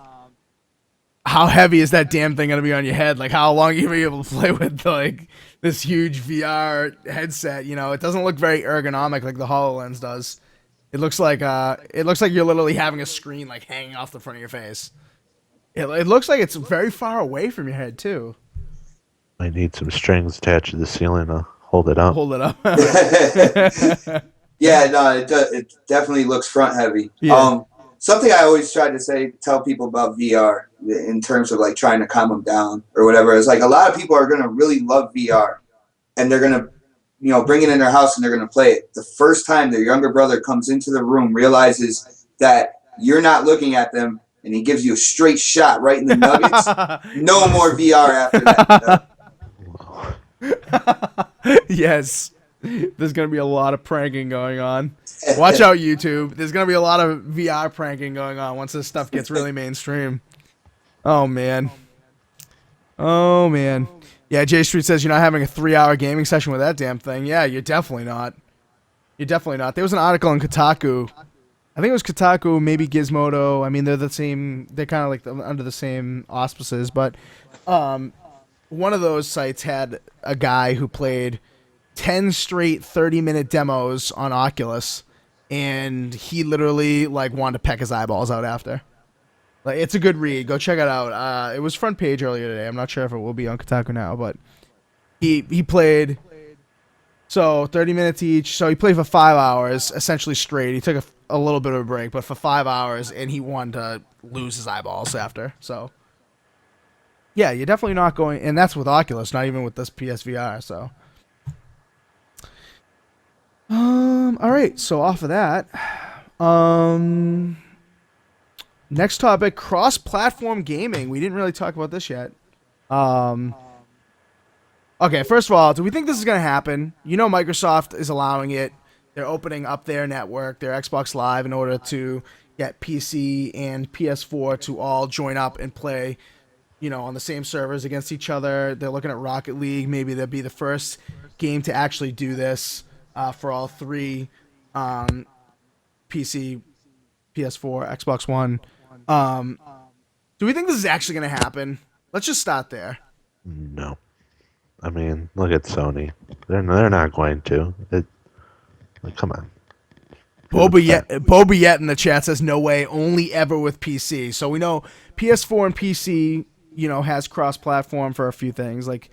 heavy is that damn thing gonna be on your head? Like, how long are you gonna be able to play with like this huge VR headset? It doesn't look very ergonomic like the HoloLens does. It looks like you're literally having a screen like hanging off the front of your face. It looks like it's very far away from your head too. I need some strings attached to the ceiling to hold it up. Hold it up. Yeah, no, it definitely looks front heavy. Yeah. Something I always try to tell people about VR in terms of like trying to calm them down or whatever is like a lot of people are going to really love VR and they're going to, bring it in their house and they're going to play it. The first time their younger brother comes into the room, realizes that you're not looking at them and he gives you a straight shot right in the nuggets. No more VR after that. Yes. There's going to be a lot of pranking going on. Watch out, YouTube. There's going to be a lot of VR pranking going on once this stuff gets really mainstream. Oh, man. Yeah, J Street says you're not having a 3-hour gaming session with that damn thing. Yeah, you're definitely not. There was an article in Kotaku. I think it was Kotaku, maybe Gizmodo. I mean, they're the same. They're kind of like under the same auspices. But one of those sites had a guy who played 10 straight 30-minute demos on Oculus, and he literally like wanted to peck his eyeballs out after. Like, it's a good read. Go check it out. It was front page earlier today. I'm not sure if it will be on Kotaku now, but he played 30 minutes each. So he played for 5 hours essentially straight. He took a little bit of a break, but for 5 hours, and he wanted to lose his eyeballs after. So yeah, you're definitely not going, and that's with Oculus, not even with this PSVR. So. All right, so off of that, next topic, cross-platform gaming. We didn't really talk about this yet. Okay, first of all, do we think this is going to happen? Microsoft is allowing it. They're opening up their network, their Xbox Live, in order to get PC and PS4 to all join up and play, on the same servers against each other. They're looking at Rocket League. Maybe they'll be the first game to actually do this. For all three, PC, PS4, Xbox One. Do we think this is actually going to happen? Let's just start there. No. I mean, look at Sony. They're not going to. Come on. Boba Yet in the chat says no way, only ever with PC. So we know PS4 and PC, has cross-platform for a few things like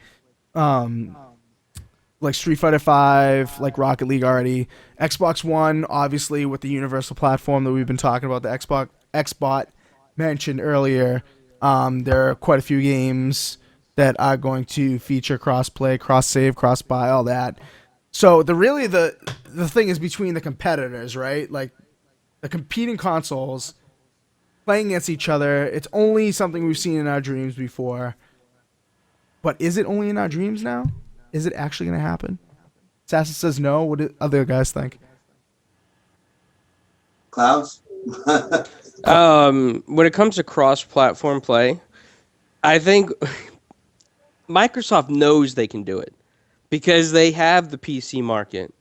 Street Fighter V, like Rocket League already. Xbox One, obviously, with the universal platform that we've been talking about, the Xbot mentioned earlier. There are quite a few games that are going to feature cross-play, cross-save, cross-buy, all that. So the thing is between the competitors, right? Like the competing consoles playing against each other. It's only something we've seen in our dreams before. But is it only in our dreams now? Is it actually going to happen? Assassin says no. What do other guys think? Clowns? When it comes to cross-platform play, I think Microsoft knows they can do it because they have the PC market.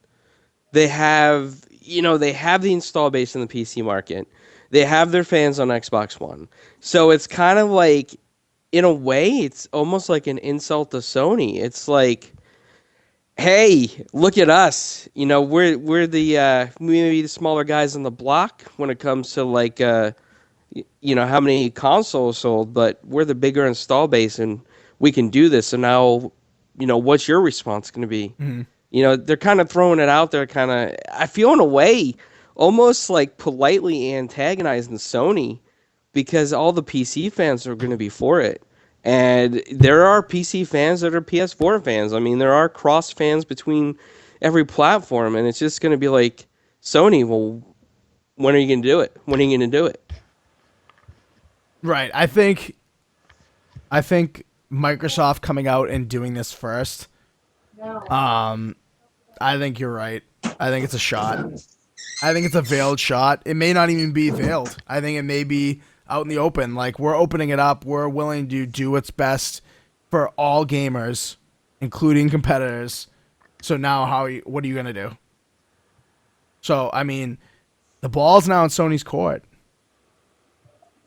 They have, they have the install base in the PC market. They have their fans on Xbox One. So it's kind of like, in a way, it's almost like an insult to Sony. It's like, hey, look at us. We're the maybe the smaller guys on the block when it comes to like how many consoles sold, but we're the bigger install base and we can do this. So now, what's your response going to be? Mm-hmm. They're kind of throwing it out there, I feel in a way, almost like politely antagonizing Sony because all the PC fans are going to be for it. And there are PC fans that are PS4 fans. I mean, there are cross fans between every platform, and it's just going to be like, Sony, well, when are you going to do it? When are you going to do it? Right. I think Microsoft coming out and doing this first. I think you're right. I think it's a shot. I think it's a veiled shot. It may not even be veiled. I think it may be out in the open. Like, we're opening it up. We're willing to do what's best for all gamers, including competitors. So now what are you going to do? So, I mean, the ball's now in Sony's court.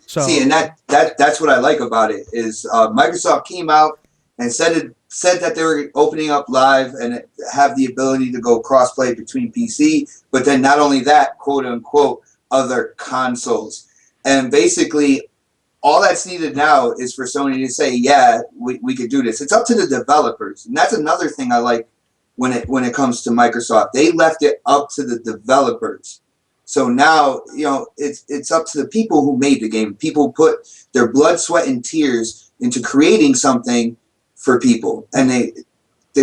So, See, and that's what I like about it is Microsoft came out and said that they were opening up live and have the ability to go crossplay between PC, but then not only that, quote unquote, other consoles. And basically, all that's needed now is for Sony to say, yeah, we could do this. It's up to the developers, and that's another thing I like when it comes to Microsoft. They left it up to the developers. So now, it's up to the people who made the game. People put their blood, sweat, and tears into creating something for people, and they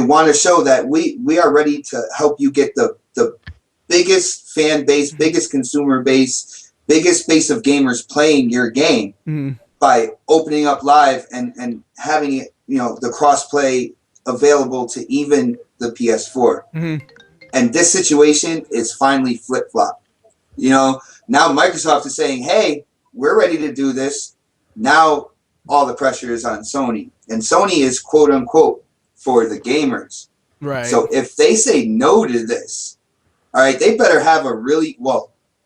want to show that we are ready to help you get the biggest fan base, biggest consumer base, biggest base of gamers playing your game by opening up live and having it, the cross-play available to even the PS4. And this situation is finally flip-flop. Now Microsoft is saying, hey, we're ready to do this. Now all the pressure is on Sony. And Sony is, quote unquote, for the gamers. right. So if they say no to this, all right, they better have a really,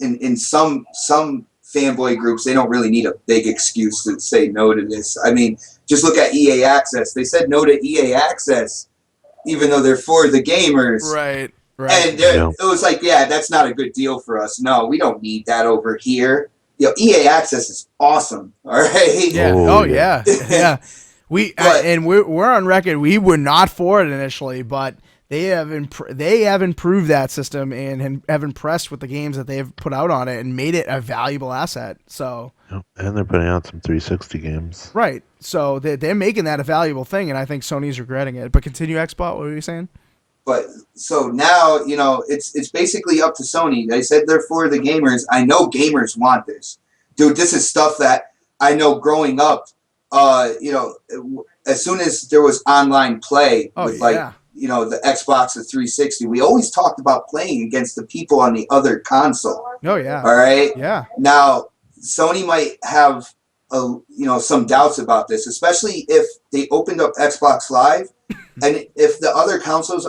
in some fanboy groups, they don't really need a big excuse to say no to this. I mean, just look at EA Access. They said no to EA Access, even though they're for the gamers. Right. And it was like, yeah, that's not a good deal for us. No, we don't need that over here. EA Access is awesome. All right. Yeah. Oh, yeah. Yeah. We're on record. We were not for it initially, but they have improved that system and have impressed with the games that they have put out on it and made it a valuable asset. So. And they're putting out some 360 games. Right. So they're making that a valuable thing, and I think Sony's regretting it. But continue, Xbot. What were you saying? But so now, it's basically up to Sony. They said they're for the gamers. I know gamers want this. Dude, this is stuff that I know growing up, as soon as there was online play with the Xbox, the 360, we always talked about playing against the people on the other console. Oh, yeah. All right? Yeah. Now, Sony might have, some doubts about this, especially if they opened up Xbox Live. And if the other consoles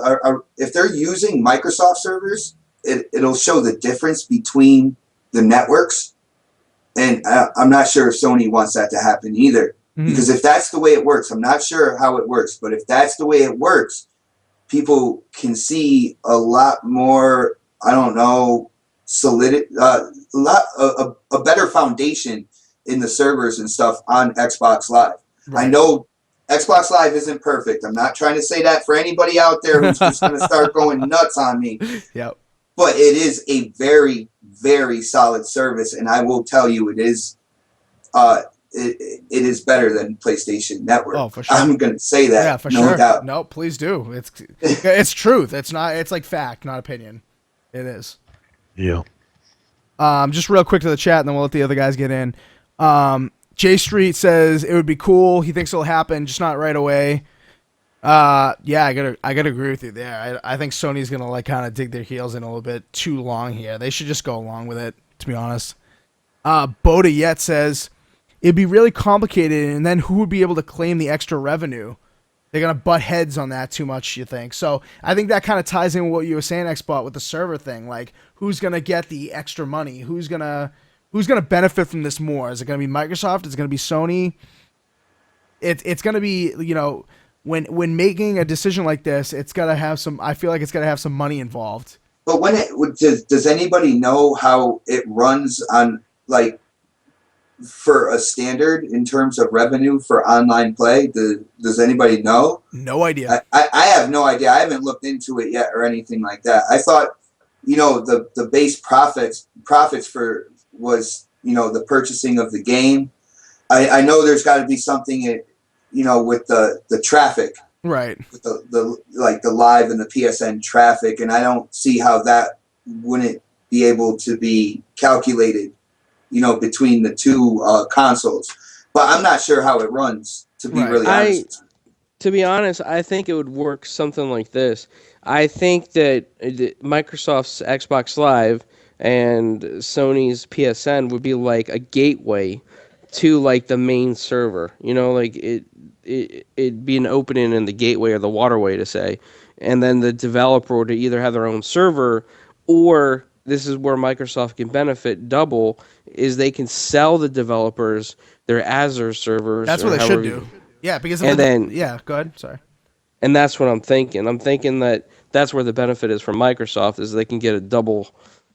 if they're using Microsoft servers, it'll show the difference between the networks. And I'm not sure if Sony wants that to happen either. Because if that's the way it works, I'm not sure how it works, but if that's the way it works, people can see a lot more, I don't know, a better foundation in the servers and stuff on Xbox Live. Right. I know Xbox Live isn't perfect. I'm not trying to say that for anybody out there who's just going to start going nuts on me. Yep. But it is a very, very solid service, and I will tell you, it is it is better than PlayStation Network. Oh, for sure. I'm going to say that. Yeah, for no sure. doubt. No, please do. It's truth. It's not. It's like fact, not opinion. It is. Yeah. Just real quick to the chat, and then we'll let the other guys get in. J Street says it would be cool. He thinks it'll happen, just not right away. Yeah, I gotta agree with you there. I think Sony's gonna like kind of dig their heels in a little bit too long here. They should just go along with it, to be honest. Boda Yet says it'd be really complicated, and then who would be able to claim the extra revenue? They're gonna butt heads on that too much, you think? So I think that kind of ties in with what you were saying, Xbot, with the server thing. Like, who's gonna get the extra money? Who's gonna benefit from this more? Is it gonna be Microsoft? Is it gonna be Sony? It's gonna be, you know, when making a decision like this, it's gotta have some. I feel like it's gotta have some money involved. But does anybody know how it runs on, like, for a standard in terms of revenue for online play? Does anybody know? No idea. I have no idea. I haven't looked into it yet or anything like that. I thought, you know, the base profits for was, you know, the purchasing of the game. I know there's got to be something, you know, with the traffic, Right. with the live and the PSN traffic, and I don't see how that wouldn't be able to be calculated, you know, between the two consoles. But I'm not sure how it runs, to be really honest. To be honest, I think it would work something like this. I think that Microsoft's Xbox Live and Sony's PSN would be like a gateway to like the main server. You know, like it'd be an opening in the gateway or the waterway, to say, and then the developer would either have their own server, or this is where Microsoft can benefit double, is they can sell the developers their Azure servers. That's what they should do. Yeah, because go ahead. Sorry. And that's what I'm thinking. I'm thinking that that's where the benefit is for Microsoft, is they can get a double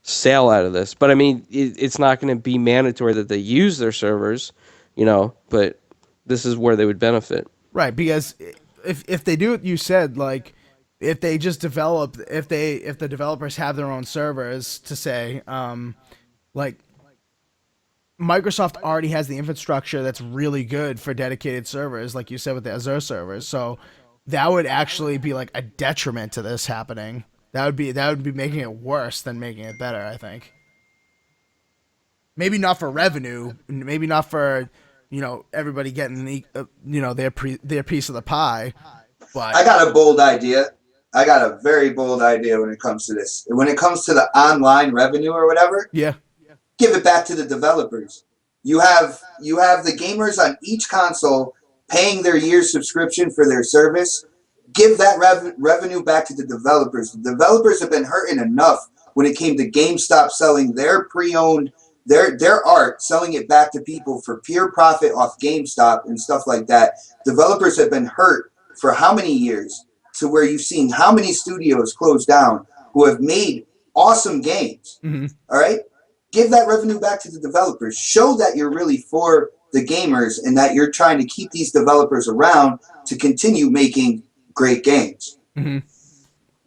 sale out of this. But I mean, it's not going to be mandatory that they use their servers, you know, but this is where they would benefit. Right, because if they do what you said, like, if they just develop, if the developers have their own servers, to say, like, Microsoft already has the infrastructure that's really good for dedicated servers, like you said with the Azure servers. So that would actually be like a detriment to this happening. That would be making it worse than making it better, I think. Maybe not for revenue, maybe not for, you know, everybody getting you know, their piece of the pie. But I got a bold idea. I got a very bold idea when it comes to this. When it comes to the online revenue or whatever, yeah, give it back to the developers. You have the gamers on each console paying their year's subscription for their service. Give that revenue back to the developers. The developers have been hurting enough when it came to GameStop selling their pre-owned, their art, selling it back to people for pure profit off GameStop and stuff like that. Developers have been hurt for how many years, to where you've seen how many studios close down who have made awesome games. Mm-hmm. All right? Give that revenue back to the developers. Show that you're really for the gamers and that you're trying to keep these developers around to continue making great games. Mm-hmm.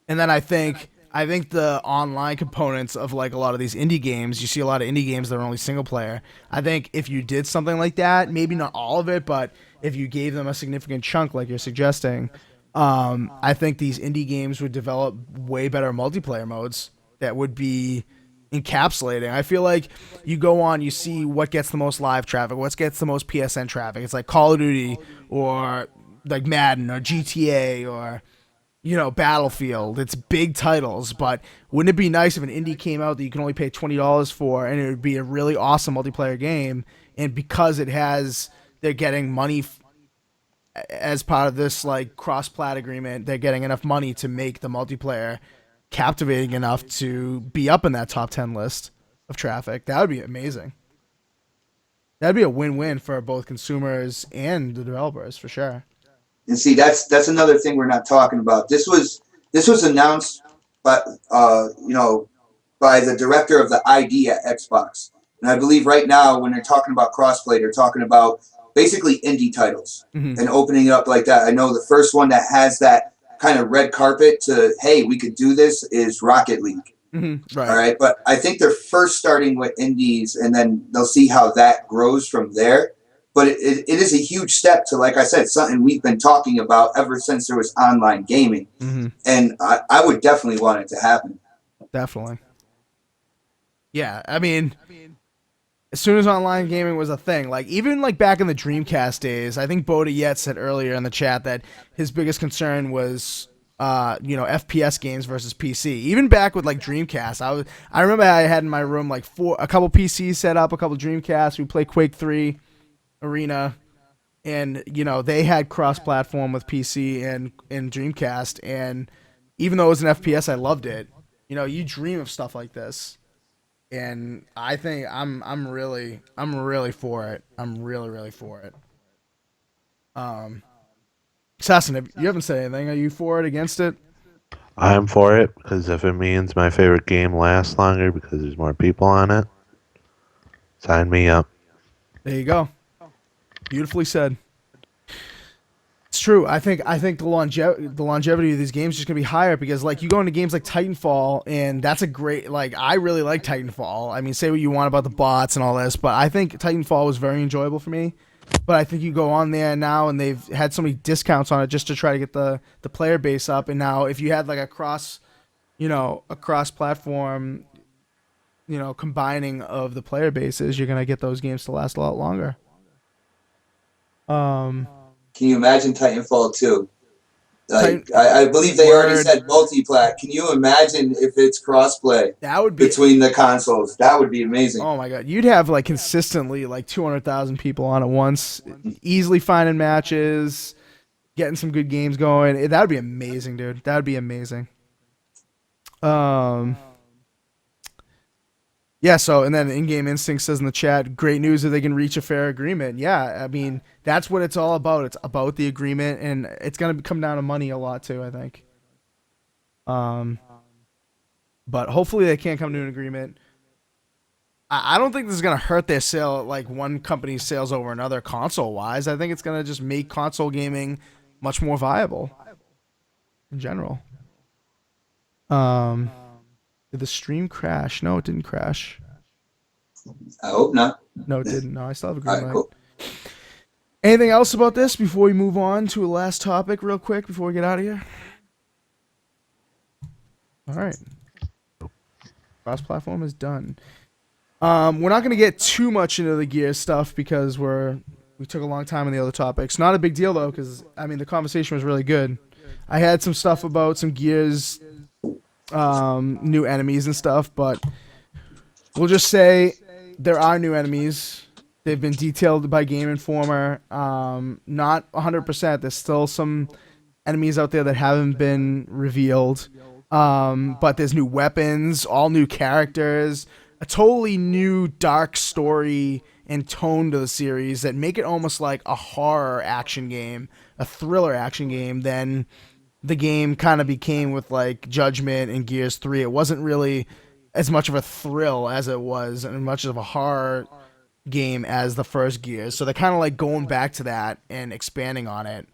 And then I think the online components of like a lot of these indie games, you see a lot of indie games that are only single player. I think if you did something like that, maybe not all of it, but if you gave them a significant chunk like you're suggesting, I think these indie games would develop way better multiplayer modes that would be encapsulating. I feel like you go on, you see what gets the most live traffic, what gets the most PSN traffic. It's like Call of Duty or like Madden or GTA or, you know, Battlefield. It's big titles, but wouldn't it be nice if an indie came out that you can only pay $20 for, and it would be a really awesome multiplayer game, and because they're getting money as part of this like Cross-Plat agreement, they're getting enough money to make the multiplayer captivating enough to be up in that top 10 list of traffic. That would be amazing. That'd be a win-win for both consumers and the developers, for sure. And see, that's another thing we're not talking about. This was announced by by the director of the ID at Xbox. And I believe right now when they're talking about crossplay, they're talking about basically indie titles and opening it up like that. I know the first one that has that kind of red carpet to, hey, we could do this, is Rocket League. Mm-hmm. Right. All right. But I think they're first starting with indies, and then they'll see how that grows from there. but it is a huge step to, like I said, something we've been talking about ever since there was online gaming. Mm-hmm. And I would definitely want it to happen. Definitely. Yeah, I mean, as soon as online gaming was a thing, like even like back in the Dreamcast days, I think Boda Yet said earlier in the chat that his biggest concern was FPS games versus PC. Even back with like Dreamcast, I remember I had in my room like a couple PCs set up, a couple Dreamcasts. We played Quake 3 Arena, and they had cross-platform with PC and Dreamcast, and even though it was an FPS, I loved it. You dream of stuff like this. And I think I'm really for it. I'm really for it. Assassin, you haven't said anything. Are you for it, against it? I'm for it because if it means my favorite game lasts longer because there's more people on it, sign me up. There you go. Beautifully said. It's true. I think the longevity of these games is just gonna be higher because like you go into games like Titanfall, and that's a great, like, I really like Titanfall. I mean, say what you want about the bots and all this, but I think Titanfall was very enjoyable for me. But I think you go on there now, and they've had so many discounts on it just to try to get the player base up. And now if you had like a cross platform, combining of the player bases, you're gonna get those games to last a lot longer. Can you imagine Titanfall 2? Like, I believe they already said multi-plat. Can you imagine if it's cross-play between the consoles? That would be amazing. Oh my god, you'd have like consistently like 200,000 people on at once, easily finding matches, getting some good games going. That would be amazing, dude. That would be amazing. Yeah, so, and then In-Game Instinct says in the chat, great news that they can reach a fair agreement. Yeah, I mean, that's what it's all about. It's about the agreement, and it's going to come down to money a lot too, I think. But hopefully they can't come to an agreement. I don't think this is going to hurt their sale, like one company's sales over another console-wise. I think it's going to just make console gaming much more viable in general. Did the stream crash? No, it didn't crash. I hope not. No, it didn't. No, I still have a green light. Cool. Anything else about this before we move on to a last topic real quick before we get out of here? All right. Cross-platform is done. We're not going to get too much into the Gears stuff because we took a long time on the other topics. Not a big deal, though, because, I mean, the conversation was really good. I had some stuff about some Gears new enemies and stuff, but we'll just say there are new enemies. They've been detailed by Game Informer. Not 100%. There's still some enemies out there that haven't been revealed. But there's new weapons, all new characters, a totally new dark story and tone to the series that make it almost like a horror action game, a thriller action game than the game kind of became with like Judgment and Gears 3. It wasn't really as much of a thrill as it was, and much of a horror game as the first Gears. So they're kind of like going back to that and expanding on it.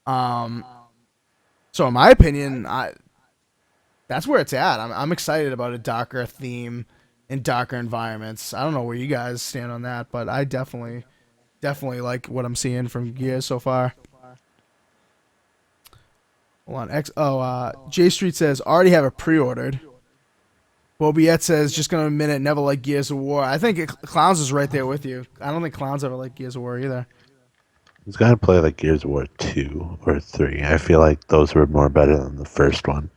So in my opinion, that's where it's at. I'm excited about a darker theme and darker environments. I don't know where you guys stand on that, but I definitely like what I'm seeing from Gears so far. Hold on. J Street says, already have it pre-ordered. Bobiette says, just going to admit it, never liked Gears of War. I think Clowns is right there with you. I don't think Clowns ever liked Gears of War either. He's got to play like Gears of War 2 or 3. I feel like those were more better than the first one.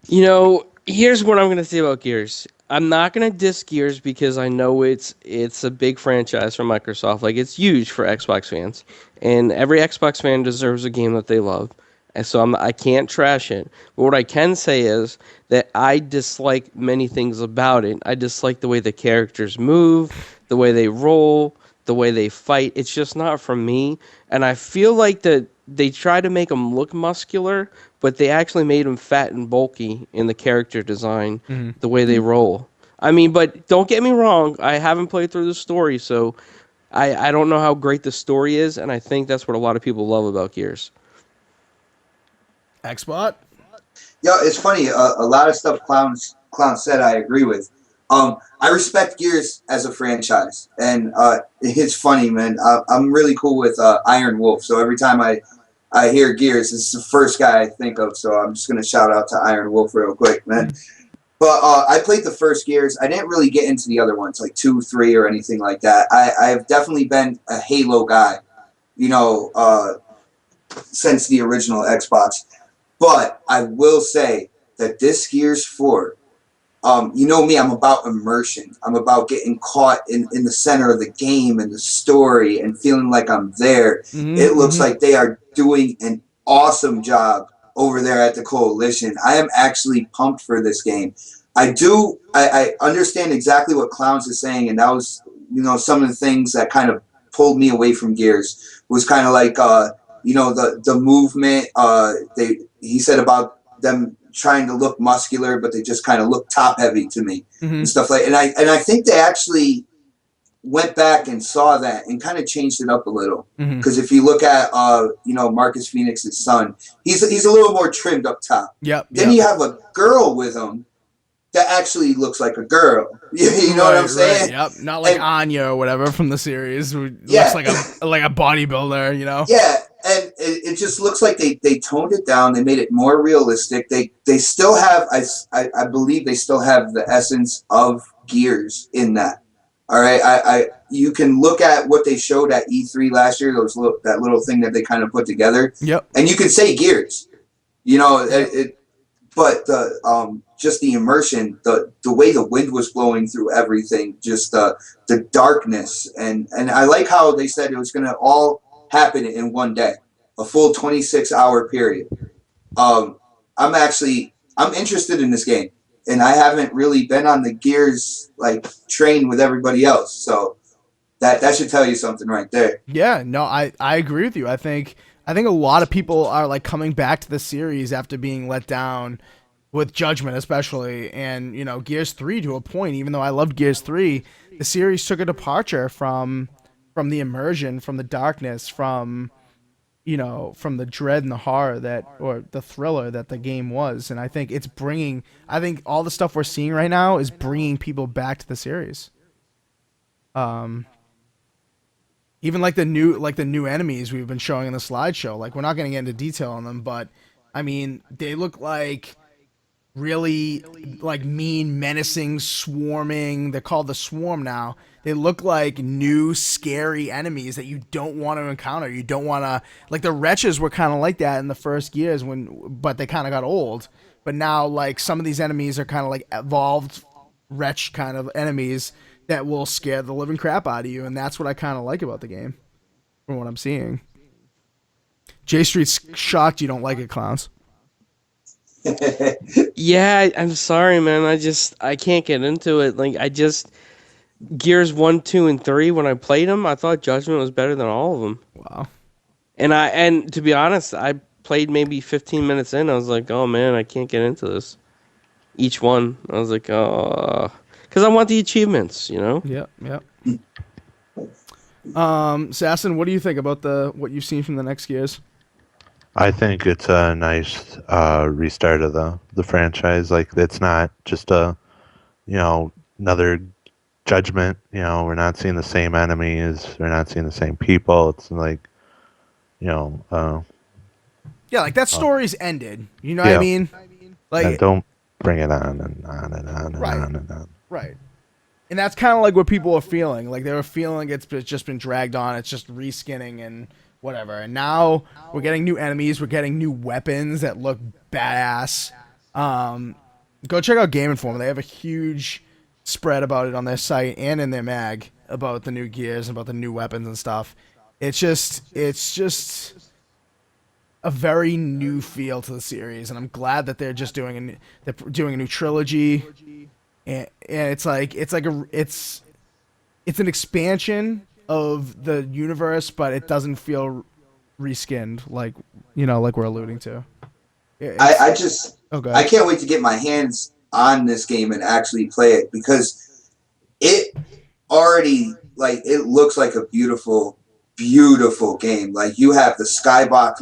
Here's what I'm going to say about Gears. I'm not going to diss Gears because I know it's a big franchise for Microsoft. Like, it's huge for Xbox fans. And every Xbox fan deserves a game that they love. And so I can't trash it. But what I can say is that I dislike many things about it. I dislike the way the characters move, the way they roll, the way they fight. It's just not for me. And I feel like that they try to make them look muscular, but they actually made them fat and bulky in the character design, the way they roll. I mean, but don't get me wrong. I haven't played through the story, so I don't know how great the story is, and I think that's what a lot of people love about Gears. Xbot? Yeah, it's funny. A lot of stuff Clown said I agree with. I respect Gears as a franchise, and it's funny, man. I'm really cool with Iron Wolf, so every time I hear Gears, this is the first guy I think of. So I'm just gonna shout out to Iron Wolf real quick, man. But I played the first Gears. I didn't really get into the other ones, like 2, 3, or anything like that. I've definitely been a Halo guy, you know, since the original Xbox. But I will say that this Gears 4, you know me, I'm about immersion. I'm about getting caught in the center of the game and the story and feeling like I'm there. It looks like they are doing an awesome job over there at the Coalition. I am actually pumped for this game. I understand exactly what Clowns is saying, and that was, you know, some of the things that kind of pulled me away from Gears was kind of like, you know, the movement. He said about them trying to look muscular, but they just kind of look top heavy to me and stuff like. And I think they actually went back and saw that and kind of changed it up a little. Because if you look at you know, Marcus Phoenix's son, he's a little more trimmed up top. Then you have a girl with him that actually looks like a girl. You know what I'm saying? Not like Anya or whatever from the series. Who looks like a bodybuilder, you know? Yeah, and it just looks like they toned it down. They made it more realistic. They still have, I believe they still have the essence of Gears in that. All right, you can look at what they showed at E3 last year. That little thing that they kind of put together. And you can say Gears. You know, but just the immersion, the way the wind was blowing through everything, just the darkness, and I like how they said it was going to all happen in one day, a full 26-hour period. I'm interested in this game, and I haven't really been on the Gears like train with everybody else, so that should tell you something right there. Yeah, no, I agree with you. I think a lot of people are like coming back to the series after being let down with Judgment, especially, and you know, Gears 3 to a point. Even though I loved Gears 3, the series took a departure from the immersion, from the darkness, from, you know, from the dread and the horror or the thriller that the game was. And I think all the stuff we're seeing right now is bringing people back to the series. Even like the new enemies we've been showing in the slideshow. Like, we're not going to get into detail on them, but I mean, they look like really like mean, menacing, swarming. They're called the Swarm now. They look like new, scary enemies that you don't want to encounter. You don't want to, like, the Wretches were kind of like that in the first years but they kind of got old. But now, like, some of these enemies are kind of like evolved Wretch kind of enemies that will scare the living crap out of you, and that's what I kind of like about the game, from what I'm seeing. J Street's shocked you don't like it, Clowns. Yeah, I'm sorry, man. I can't get into it. Like, Gears 1, 2, and 3, when I played them, I thought Judgment was better than all of them. Wow. And to be honest, I played maybe 15 minutes in. I was like, oh man, I can't get into this. Each one, I was like, oh, because I want the achievements, you know. Yep. Sasson, what do you think about what you've seen from the next Gears? I think it's a nice restart of the franchise. Like, it's not just another Judgment. You know, we're not seeing the same enemies. We're not seeing the same people. It's like, yeah, like that story's ended. You know what I mean? Like, don't bring it on and on and on and right. on and on. Right. And that's kind of like what people are feeling. Like, they were feeling it's just been dragged on. It's just reskinning and whatever. And now we're getting new enemies. We're getting new weapons that look badass. Go check out Game Informer. They have a huge spread about it on their site and in their mag about the new gears, about the new weapons and stuff. It's just a very new feel to the series, and I'm glad that they're just doing a new trilogy. And it's an expansion of the universe, but it doesn't feel reskinned, like we're alluding to. I can't wait to get my hands on this game and actually play it, because it already, like, it looks like a beautiful beautiful game. Like, you have the skybox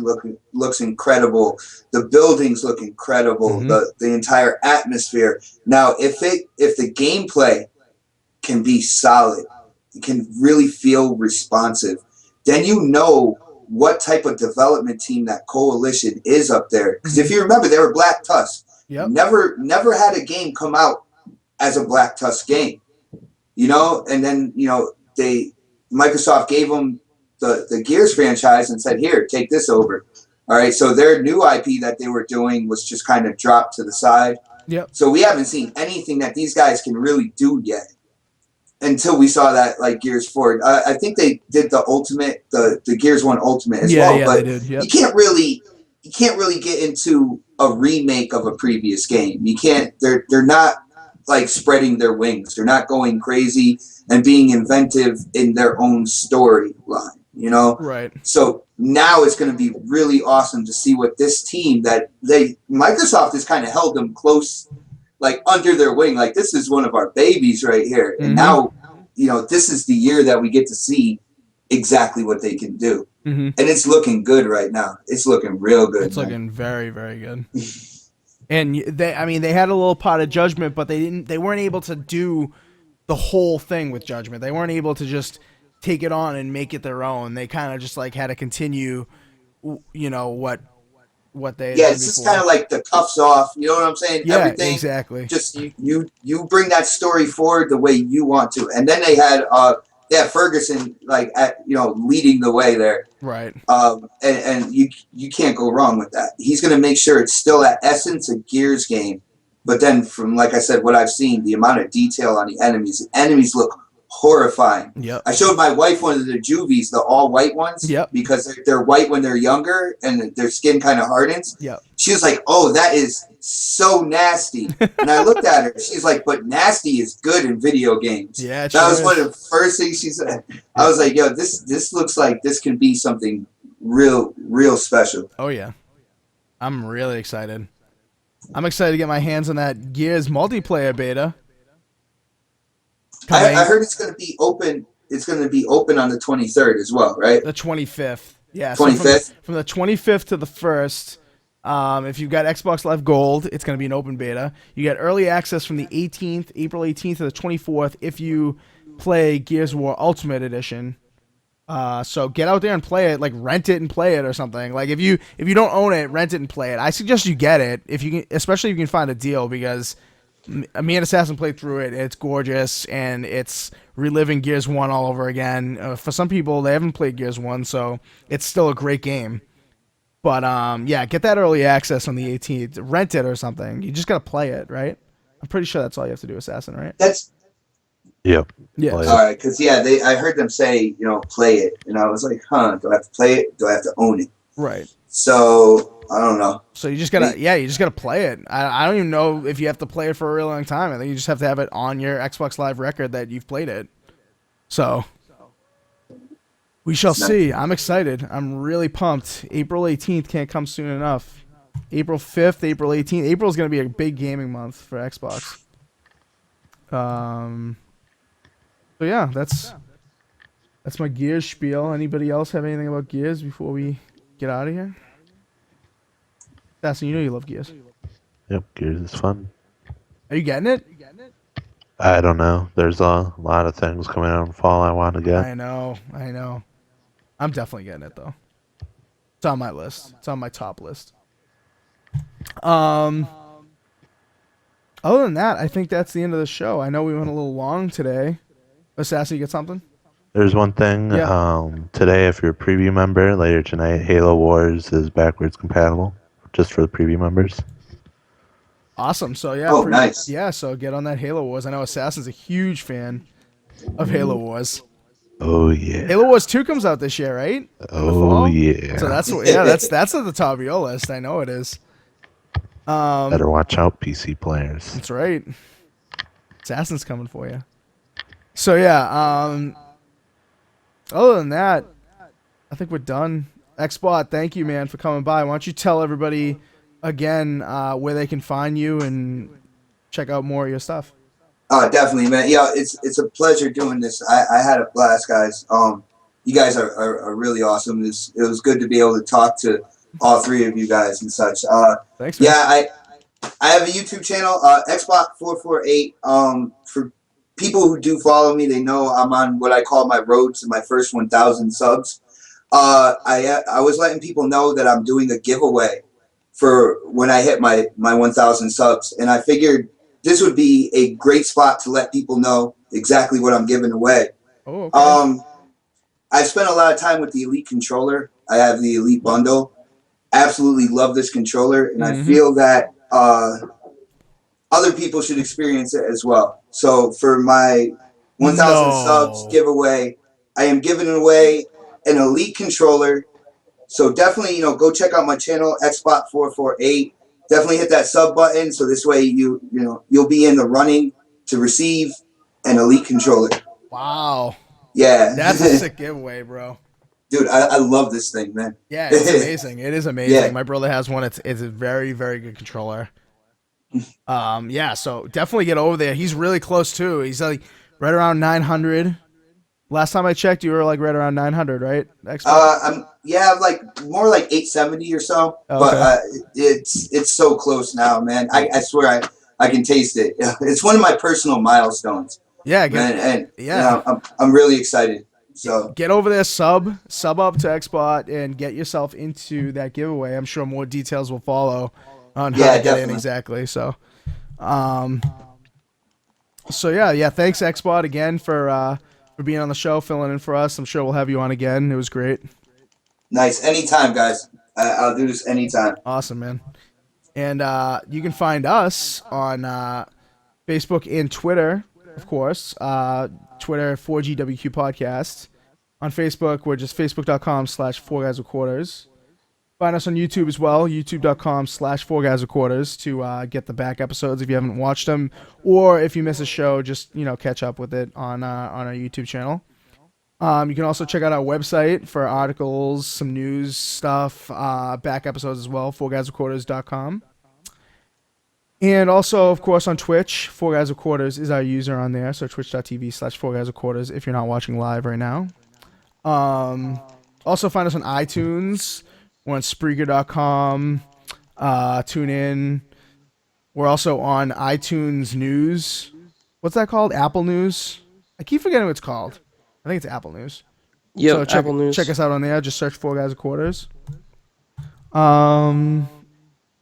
looks incredible. The buildings look incredible. The entire atmosphere. Now, if the gameplay can be solid, it can really feel responsive, then you know what type of development team that Coalition is up there. Because if you remember, they were Black Tusk. Yep. Never had a game come out as a Black Tusk game, you know. And then, you know, Microsoft gave them the Gears franchise and said, here, take this over. All right, so their new IP that they were doing was just kind of dropped to the side. Yep. So we haven't seen anything that these guys can really do yet until we saw that, like, Gears 4. I think they did the Ultimate, the Gears 1 Ultimate as well. Yeah, but they did. Yep. you can't really get into a remake of a previous game. You can't. They're not like spreading their wings. They're not going crazy and being inventive in their own storyline, you know? Right. So now it's going to be really awesome to see what this team that Microsoft has kind of held them close, like under their wing. Like, this is one of our babies right here. And now, you know, this is the year that we get to see exactly what they can do. And it's looking good right now. It's looking real good. It's looking very, very good. And they had a little pot of Judgment, but they weren't able to do the whole thing with Judgment. They weren't able to just take it on and make it their own. They kind of just like had to continue, you know, what they did it's just kind of like the cuffs off. You know what I'm saying? Yeah, everything, exactly. Just you bring that story forward the way you want to. And then they had Ferguson leading the way there. Right. And you can't go wrong with that. He's going to make sure it's still that essence of Gears game, but then from, like I said, what I've seen, the amount of detail on the enemies look horrifying. Yep. I showed my wife one of the Juvies, the all white ones. Yep. Because they're white when they're younger and their skin kind of hardens. Yep. She was like, "Oh, that is so nasty." And I looked at her. She's like, "But nasty is good in video games." Yeah, that was one of the first things she said. I was like, "Yo, this looks like this can be something real special." Oh yeah, I'm really excited. I'm excited to get my hands on that Gears multiplayer beta. I heard it's going to be open. It's going to be open on the 23rd as well, right? The 25th. Yeah. 25th. So from the 25th to the 1st. If you've got Xbox Live Gold, it's going to be an open beta. You get early access from the April 18th to the 24th if you play Gears of War Ultimate Edition. So get out there and play it, like rent it and play it or something. Like if you don't own it, rent it and play it. I suggest you get it if you can, especially if you can find a deal, because me and Assassin played through it. It's gorgeous and it's reliving Gears 1 all over again. For some people, they haven't played Gears 1, so it's still a great game. But yeah, get that early access on the 18th. Rent it or something. You just gotta play it, right? I'm pretty sure that's all you have to do, Assassin, right? Yep. Yeah. Play it. All right, because I heard them say, play it, and I was like, huh? Do I have to play it? Do I have to own it? Right. So I don't know. So you just gotta play it. I don't even know if you have to play it for a really long time. I think you just have to have it on your Xbox Live record that you've played it. So we shall see. I'm excited. I'm really pumped. April 18th can't come soon enough. April 5th, April 18th. April is going to be a big gaming month for Xbox. So yeah, that's my Gears spiel. Anybody else have anything about Gears before we get out of here? Dustin, you know you love Gears. Yep, Gears is fun. Are you getting it? I don't know. There's a lot of things coming out in fall I want to get. I know. I'm definitely getting it though. It's on my list. It's on my top list. Other than that, I think that's the end of the show. I know we went a little long today. Assassin, you get something? There's one thing. Yeah. Today, if you're a preview member, later tonight, Halo Wars is backwards compatible, just for the preview members. Awesome. So yeah. Oh, nice. Yeah. So get on that Halo Wars. I know Assassin's a huge fan of Halo Wars. Oh yeah. Halo Wars 2 comes out this year, right? Oh yeah. So that's at the top of your list. I know it is. Better watch out, PC players. That's right. Assassin's coming for you. So yeah. Other than that, I think we're done. Xbot, thank you, man, for coming by. Why don't you tell everybody again where they can find you and check out more of your stuff? Definitely, man. Yeah, it's a pleasure doing this. I had a blast, guys. you guys are really awesome. It was good to be able to talk to all three of you guys and such. Thanks, man. Yeah, I have a YouTube channel, Xbot448. For people who do follow me, they know I'm on what I call my road to my first 1,000 subs. I was letting people know that I'm doing a giveaway for when I hit my 1,000 subs, and I figured this would be a great spot to let people know exactly what I'm giving away. Oh, okay. I've spent a lot of time with the Elite controller. I have the Elite bundle. Absolutely love this controller, and I feel that other people should experience it as well. So for my 1,000 subs giveaway, I am giving away an Elite controller. So definitely, go check out my channel, Xbot448. Definitely hit that sub button, so this way you'll be in the running to receive an Elite controller. Wow. Yeah, That's a sick giveaway, bro. Dude, I love this thing, man. Yeah, it's amazing. It is amazing. Yeah. My brother has one. It's a very, very good controller. Yeah, so definitely get over there. He's really close too. He's like right around 900. Last time I checked, you were like right around 900, right? I'm like more like 870 or so, Okay. but it's so close now, man. I swear I can taste it. It's one of my personal milestones. Yeah, man, and I'm really excited. So get over there, sub up to Xbot, and get yourself into that giveaway. I'm sure more details will follow on how to get in exactly. So, yeah. Thanks Xbot again for being on the show, filling in for us. I'm sure we'll have you on again. It was great. Nice, anytime, guys. I'll do this anytime. Awesome, man. And you can find us on Facebook and Twitter, of course. Twitter, 4GwQPodcast. On Facebook, we're just facebook.com/4guyswithquarters. Find us on YouTube as well, youtube.com/4guyswithquarters to get the back episodes if you haven't watched them, or if you miss a show, just catch up with it on our YouTube channel. You can also check out our website for articles, some news stuff, back episodes as well, 4guyswithquarters.com. And also, of course, on Twitch, 4guyswithquarters is our user on there, so twitch.tv/4guyswithquarters if you're not watching live right now. Also find us on iTunes. We're on Spreaker.com, TuneIn. We're also on iTunes News. What's that called? Apple News? I keep forgetting what it's called. I think it's Apple News. Yeah, so Apple News. Check us out on there. Just search 4 Guys with Quarters.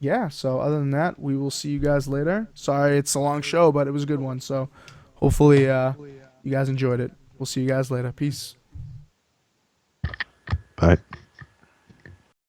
Yeah, so other than that, we will see you guys later. Sorry it's a long show, but it was a good one. So hopefully you guys enjoyed it. We'll see you guys later. Peace. Bye.